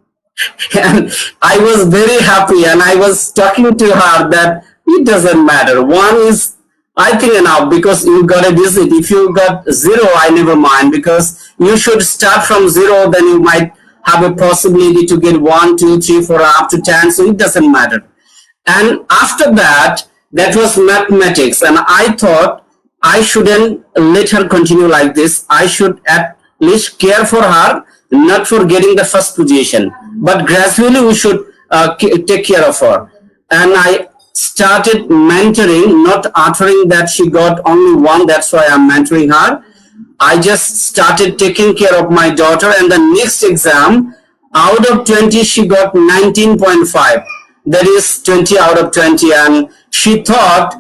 And I was very happy, and I was talking to her that it doesn't matter. 1 is, I think, enough, because you got a visit. If you got 0, I never mind, because you should start from 0, then you might have a possibility to get 1, 2, 3, 4, up to 10, so it doesn't matter. And after that was mathematics, and I thought I shouldn't let her continue like this. I should at least care for her, not for getting the first position, but gradually we should take care of her. And I started mentoring, not uttering that she got only 1, that's why I'm mentoring her. I just started taking care of my daughter, and the next exam, out of 20, she got 19.5. That is 20 out of 20. And she thought,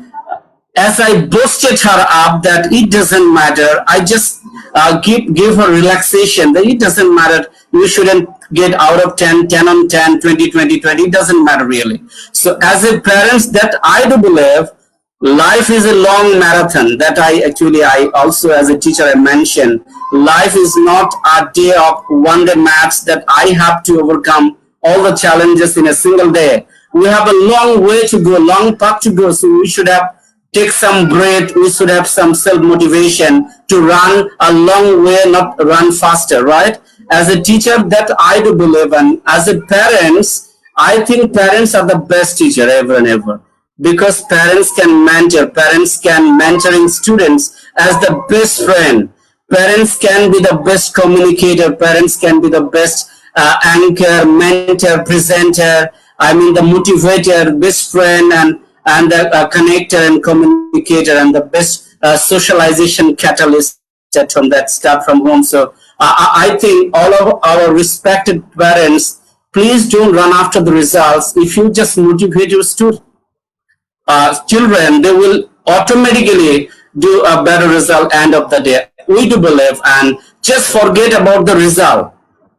as I boosted her up, that it doesn't matter. I just give her relaxation, that it doesn't matter. You shouldn't get out of 10, 10 on 10, 20, 20, 20. It doesn't matter really. So as a parent, that I do believe life is a long marathon. That I also, as a teacher, I mentioned, life is not a day of one-day maths that I have to overcome all the challenges in a single day. We have a long way to go, long path to go. So we should have take some breath. We should have some self-motivation to run a long way, not run faster, right? As a teacher, that I do believe, and as a parents, I think parents are the best teacher ever and ever, because parents can mentoring students as the best friend. Parents can be the best communicator. Parents can be the best anchor, mentor, presenter. I mean, the motivator, best friend, and the connector and communicator, and the best socialization catalyst from that start from home. So I think all of our respected parents, please don't run after the results. If you just motivate your children, they will automatically do a better result end of the day. We do believe, and just forget about the result.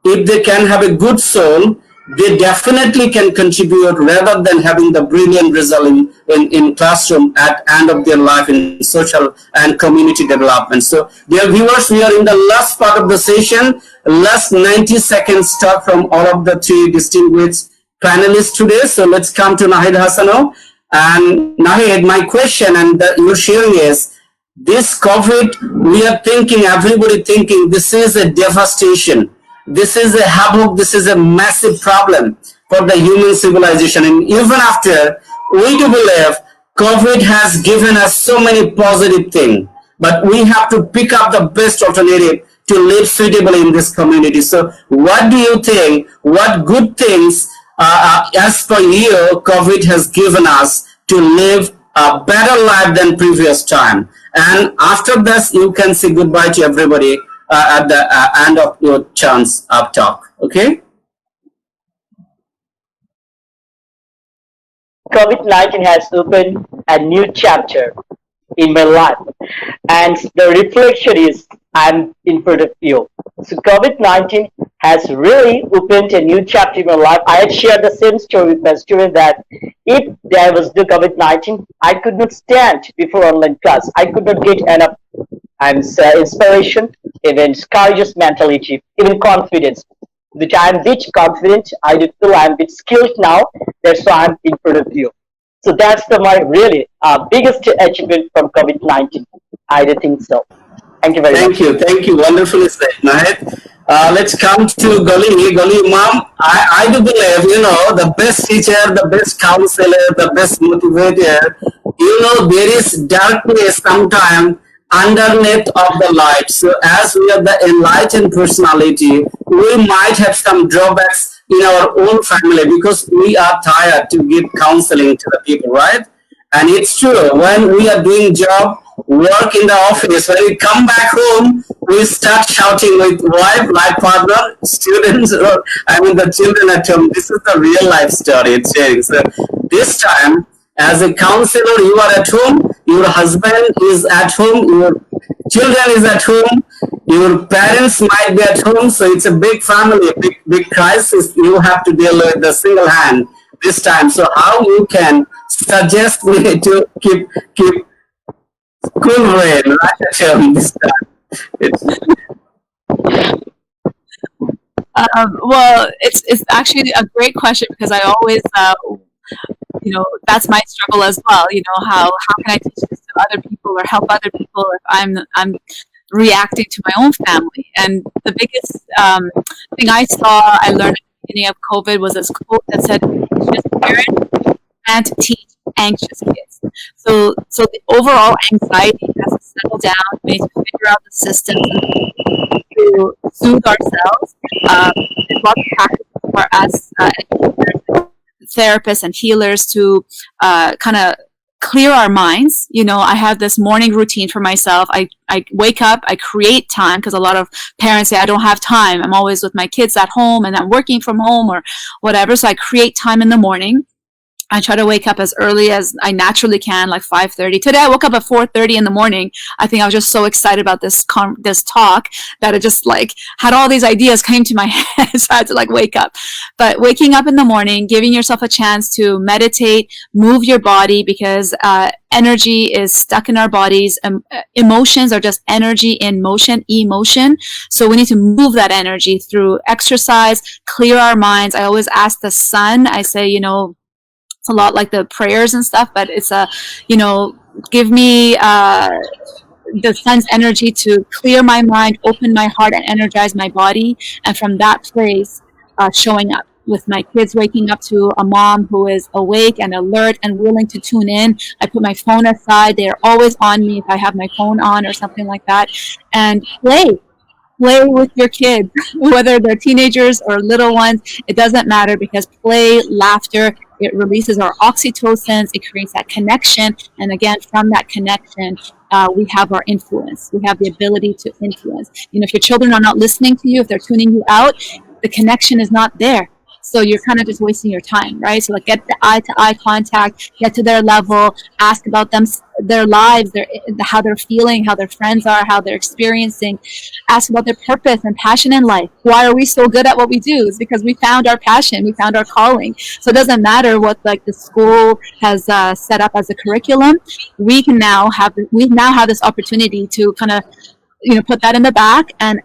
If they can have a good soul, they definitely can contribute rather than having the brilliant result in classroom at end of their life in social and community development. So dear viewers, we are in the last part of the session, last 90 seconds talk from all of the 3 distinguished panelists today. So let's come to Nahid Hasano. And Nahid, my question and your sharing is, this COVID, we are thinking, everybody thinking, this is a devastation. this is a havoc, this is a massive problem for the human civilization. And even after, we do believe COVID has given us so many positive things, but we have to pick up the best alternative to live suitably in this community. So what do you think, what good things, as per you, COVID has given us to live a better life than previous time? And after this, you can say goodbye to everybody at the end of your chance of talk. Okay? COVID-19 has opened a new chapter in my life, and the reflection is I'm in front of you. So COVID-19 has really opened a new chapter in my life. I had shared the same story with my student that if there was no COVID-19, I could not stand before online class. I could not get enough inspiration, even courageous mentality, even confidence. Which I am a bit confident, I do feel I'm a bit skilled now. That's why I'm in front of you. So that's my really biggest achievement from COVID-19. I do think so. Thank you very much. Thank you. Wonderfully said, Nahid. Let's come to Goly Emam. I do believe, the best teacher, the best counselor, the best motivator, there is darkness sometimes underneath of the light. So as we are the enlightened personality, we might have some drawbacks in our own family because we are tired to give counseling to the people, right? And it's true, when we are doing job, work in the office, when we come back home, we start shouting with wife, life partner, students, or the children at home. This is the real life story it's sharing. So this time, as a counselor, you are at home, your husband is at home, your children is at home, your parents might be at home, so it's a big family, a big crisis you have to deal with the single hand this time. So how you can suggest me to keep cool brain right at home this time? Well, it's actually a great question because I always that's my struggle as well. How can I teach this to other people or help other people if I'm reacting to my own family? And the biggest thing I learned at the beginning of COVID was this quote that said, "Anxious parents can't teach anxious kids." So the overall anxiety has to settle down. We need to figure out the systems to soothe ourselves. There's lots of practices for us educators, therapists and healers to kind of clear our minds. I have this morning routine for myself. I wake up, I create time because a lot of parents say, I don't have time. I'm always with my kids at home and I'm working from home or whatever. So I create time in the morning. I try to wake up as early as I naturally can, like 5:30. Today I woke up at 4:30 in the morning. I think I was just so excited about this talk that it just had all these ideas came to my head. So I had to wake up. But waking up in the morning, giving yourself a chance to meditate, move your body because energy is stuck in our bodies. Emotions are just energy in motion, emotion. So we need to move that energy through exercise, clear our minds. I always ask the sun, I say, it's a lot like the prayers and stuff, but it's give me the sun's energy to clear my mind, open my heart, and energize my body. And from that place, showing up with my kids, waking up to a mom who is awake and alert and willing to tune in. I put my phone aside. They are always on me if I have my phone on or something like that. And play with your kids, whether they're teenagers or little ones. It doesn't matter because play, laughter, it releases our oxytocins. It creates that connection. And again, from that connection, we have our influence. We have the ability to influence. If your children are not listening to you, if they're tuning you out, the connection is not there. So you're kind of just wasting your time, right? So get the eye-to-eye contact, get to their level, ask about them, their lives, how they're feeling, how their friends are, how they're experiencing. Ask about their purpose and passion in life. Why are we so good at what we do? It's because we found our passion, we found our calling. So it doesn't matter what the school has set up as a curriculum. We now have this opportunity to kind of put that in the back and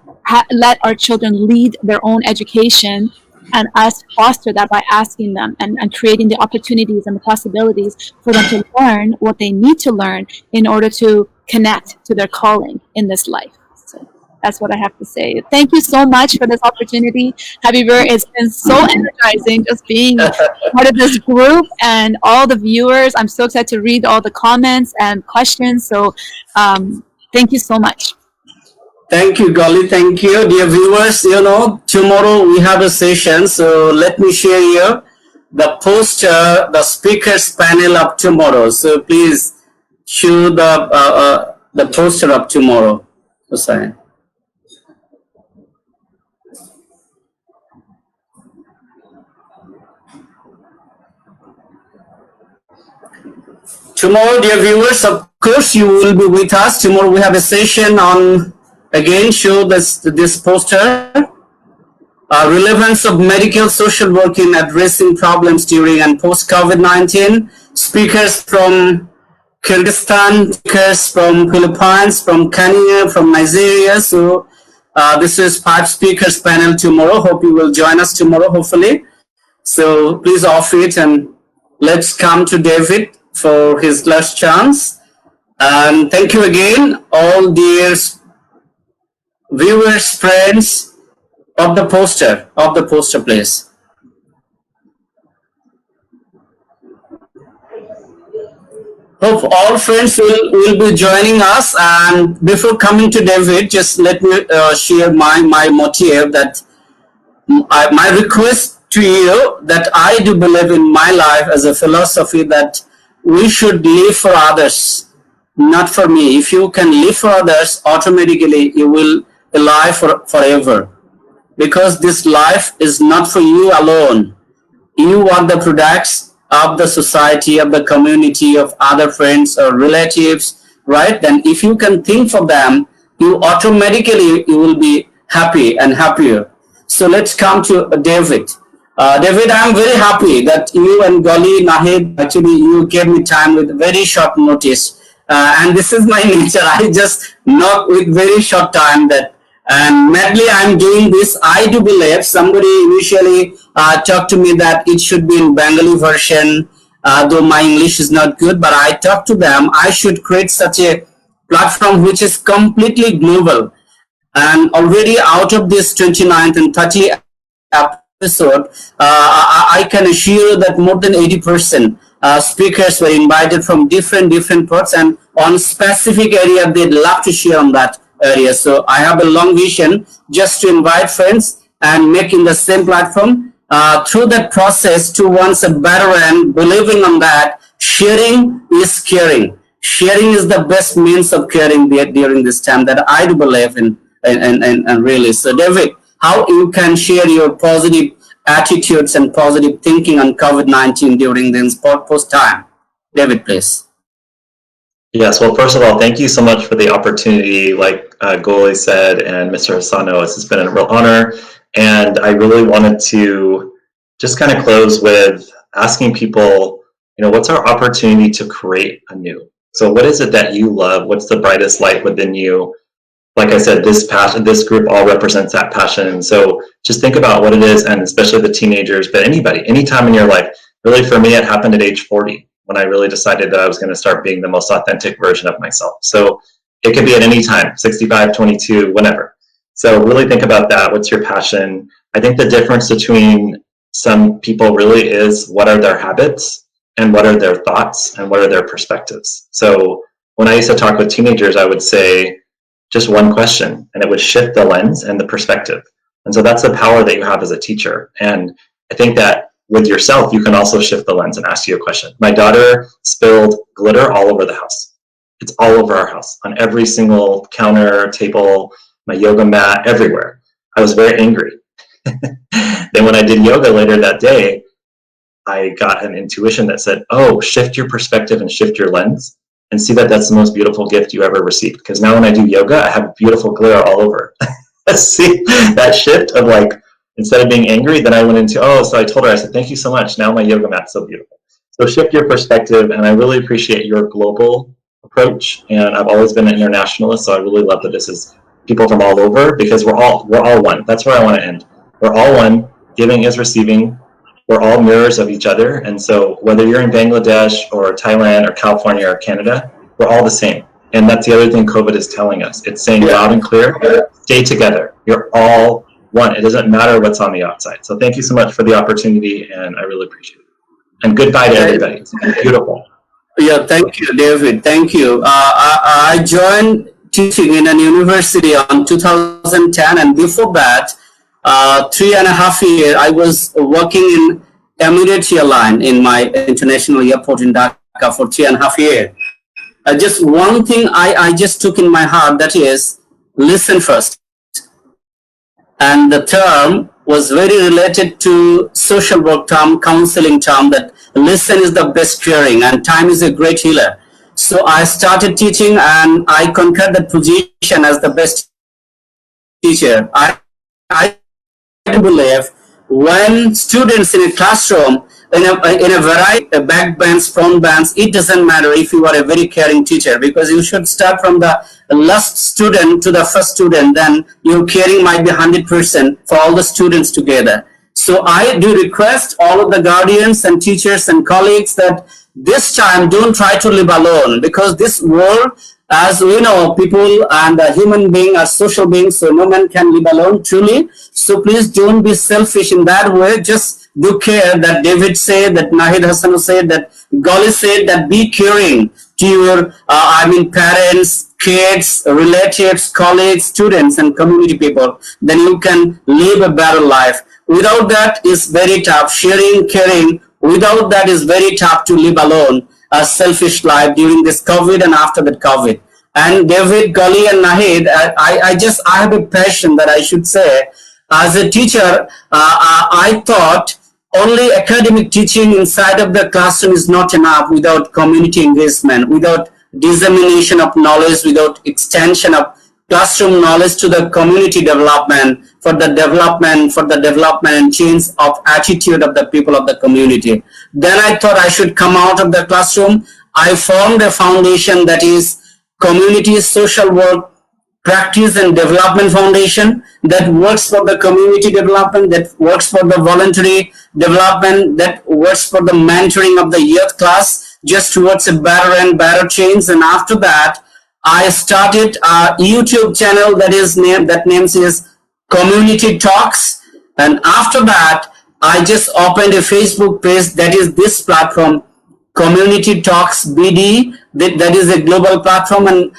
let our children lead their own education. And us foster that by asking them and creating the opportunities and the possibilities for them to learn what they need to learn in order to connect to their calling in this life. So That's what I have to say. Thank you so much for this opportunity. Habiber, it's been so energizing just being part of this group and all the viewers. I'm so excited to read all the comments and questions. So thank you so much. Thank you, Goly. Thank you, dear viewers. Tomorrow we have a session. So let me share here the poster, the speakers panel of tomorrow. So please show the poster of tomorrow. Hussain. Tomorrow, dear viewers, of course, you will be with us. Tomorrow we have a session on, again, show this poster, relevance of medical social work in addressing problems during and post-COVID-19. Speakers from Kyrgyzstan, speakers from Philippines, from Kenya, from Nigeria. So this is 5 speakers panel tomorrow. Hope you will join us tomorrow, hopefully. So please off it and let's come to David for his last chance. And thank you again, all dear viewers, friends of the poster, please. Hope all friends will be joining us. And before coming to David, just let me share my motive, that my request to you, that I do believe in my life as a philosophy that we should live for others, not for me. If you can live for others, automatically you will be alive forever. Because this life is not for you alone. You are the products of the society, of the community, of other friends or relatives, right? Then if you can think for them, you automatically you will be happy and happier. So let's come to David. David, I'm very happy that you and Goly Nahid, actually you gave me time with very short notice. And this is my nature. I just knock with very short time that, and madly I'm doing this. I do believe somebody initially talked to me that it should be in Bengali version, though my English is not good, but I talked to them. I should create such a platform which is completely global. And already out of this 29th and 30th episode, I can assure that more than 80% speakers were invited from different parts, and on specific area they'd love to share on that area. So I have a long vision just to invite friends and making the same platform through that process towards a better end, believing on that sharing is caring. Sharing is the best means of caring during this time, that I do believe in and really. So David, how you can share your positive attitudes and positive thinking on COVID-19 during this post time? David, please. Yes, well, first of all, thank you so much for the opportunity. Like Goly said, and Mr. Hasano, this has been a real honor. And I really wanted to just kind of close with asking people, what's our opportunity to create anew? So what is it that you love? What's the brightest light within you? Like I said, this passion, this group all represents that passion. And so just think about what it is, and especially the teenagers, but anybody, anytime in your life. Really, for me, it happened at age 40 when I really decided that I was going to start being the most authentic version of myself. So it could be at any time, 65, 22, whenever. So really think about that. What's your passion? I think the difference between some people really is what are their habits and what are their thoughts and what are their perspectives. So when I used to talk with teenagers, I would say, just one question, and it would shift the lens and the perspective. And so that's the power that you have as a teacher. And I think that with yourself, you can also shift the lens and ask you a question. My daughter spilled glitter all over the house. It's all over our house, on every single counter, table, my yoga mat, everywhere. I was very angry. Then when I did yoga later that day, I got an intuition that said, oh, shift your perspective and shift your lens, and see that that's the most beautiful gift you ever received. Because now when I do yoga, I have beautiful glitter all over. See, that shift of like, instead of being angry, then I went into, so I told her, I said, thank you so much. Now my yoga mat's so beautiful. So shift your perspective, and I really appreciate your global approach. And I've always been an internationalist, so I really love that this is people from all over, because we're all one. That's where I want to end. We're all one. Giving is receiving. We're all mirrors of each other. And so whether you're in Bangladesh or Thailand or California or Canada, we're all the same. And that's the other thing COVID is telling us. It's saying loud and clear, stay together. You're all one. It doesn't matter what's on the outside. So thank you so much for the opportunity, and I really appreciate it. And goodbye to everybody. It's beautiful. Yeah, thank you, David. Thank you. I joined teaching in a university on 2010, and before that, 3.5 years, I was working in Emirates Airline in my international airport in Dhaka for 3.5 years. Just one thing I just took in my heart, that is, listen first. And the term was very related to social work term, counseling term, that listen is the best caring and time is a great healer. So I started teaching and I conquered that position as the best teacher. I believe when students in a classroom, in a variety of backbench, front bench, it doesn't matter if you are a very caring teacher, because you should start from the last student to the first student, then your caring might be 100% for all the students together. So I do request all of the guardians and teachers and colleagues that this time don't try to live alone, because this world, as we know, people and human beings are social beings, so no man can live alone truly. So please don't be selfish in that way. Just do care, that David said, that Nahid Hasano said, that Goly said, that be caring to your, parents, kids, relatives, colleagues, students, and community people. Then you can live a better life. Without that, it's very tough. Sharing, caring, without that, is very tough to live alone a selfish life during this COVID and after that COVID. And David, Goly, and Nahid, I have a passion that I should say. As a teacher, I thought only academic teaching inside of the classroom is not enough without community engagement, without dissemination of knowledge, without extension of classroom knowledge to the community development, for the development and change of attitude of the people of the community. Then I thought I should come out of the classroom. I formed a foundation, that is Community Social Work Practice and Development Foundation, that works for the community development, that works for the voluntary development, that works for the mentoring of the youth class, just towards a better and better change. And after that, I started a YouTube channel that name is CommunityTalks. And after that, I just opened a Facebook page, that is this platform, CommunityTalks BD, that is a global platform. And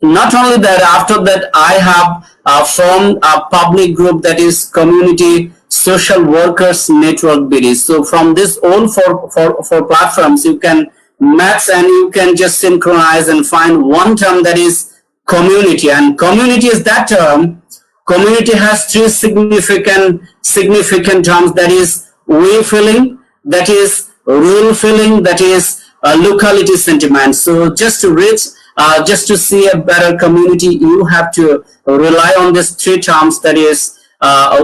not only that, after that, I have formed a public group, that is Community Social Workers Network BD. So from this all four platforms, you can match and you can just synchronize and find one term, that is community. And community is that term. Community has three significant terms, that is we feeling, that is real feeling, that is locality sentiment. So just to reach, just to see a better community, you have to rely on these three terms, that is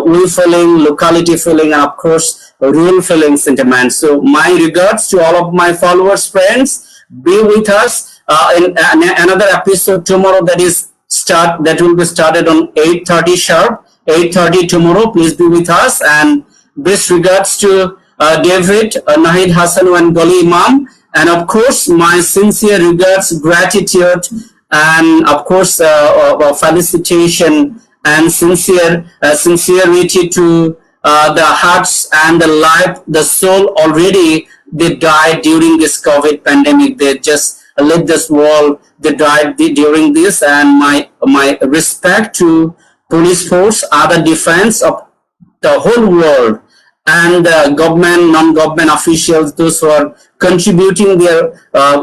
we feeling, locality feeling, and of course real feeling sentiment. So my regards to all of my followers, friends. Be with us in another episode tomorrow, that will be started on 8:30 sharp, 8:30 tomorrow. Please be with us, and best regards to David, Nahid Hasano, and Goly Emam. And of course, my sincere regards, gratitude, and of course, felicitation and sincerity to the hearts and the life, the soul already they died during this COVID pandemic. They just left this world. They died during this, and my respect to police force, other defense of the whole world, and government, non-government officials, those who are contributing their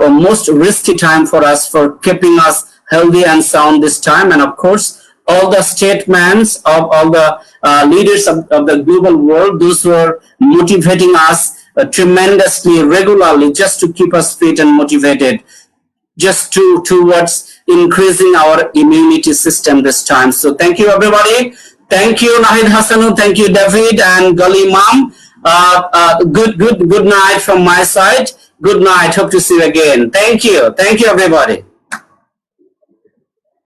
most risky time for us, for keeping us healthy and sound this time. And of course, all the statements of all the leaders of the global world, those who are motivating us tremendously, regularly, just to keep us fit and motivated, just towards increasing our immunity system this time. So thank you, everybody. Thank you, Nahid Hasano. Thank you, David and Goly Emam. Good night from my side. Good night. Hope to see you again. Thank you, everybody.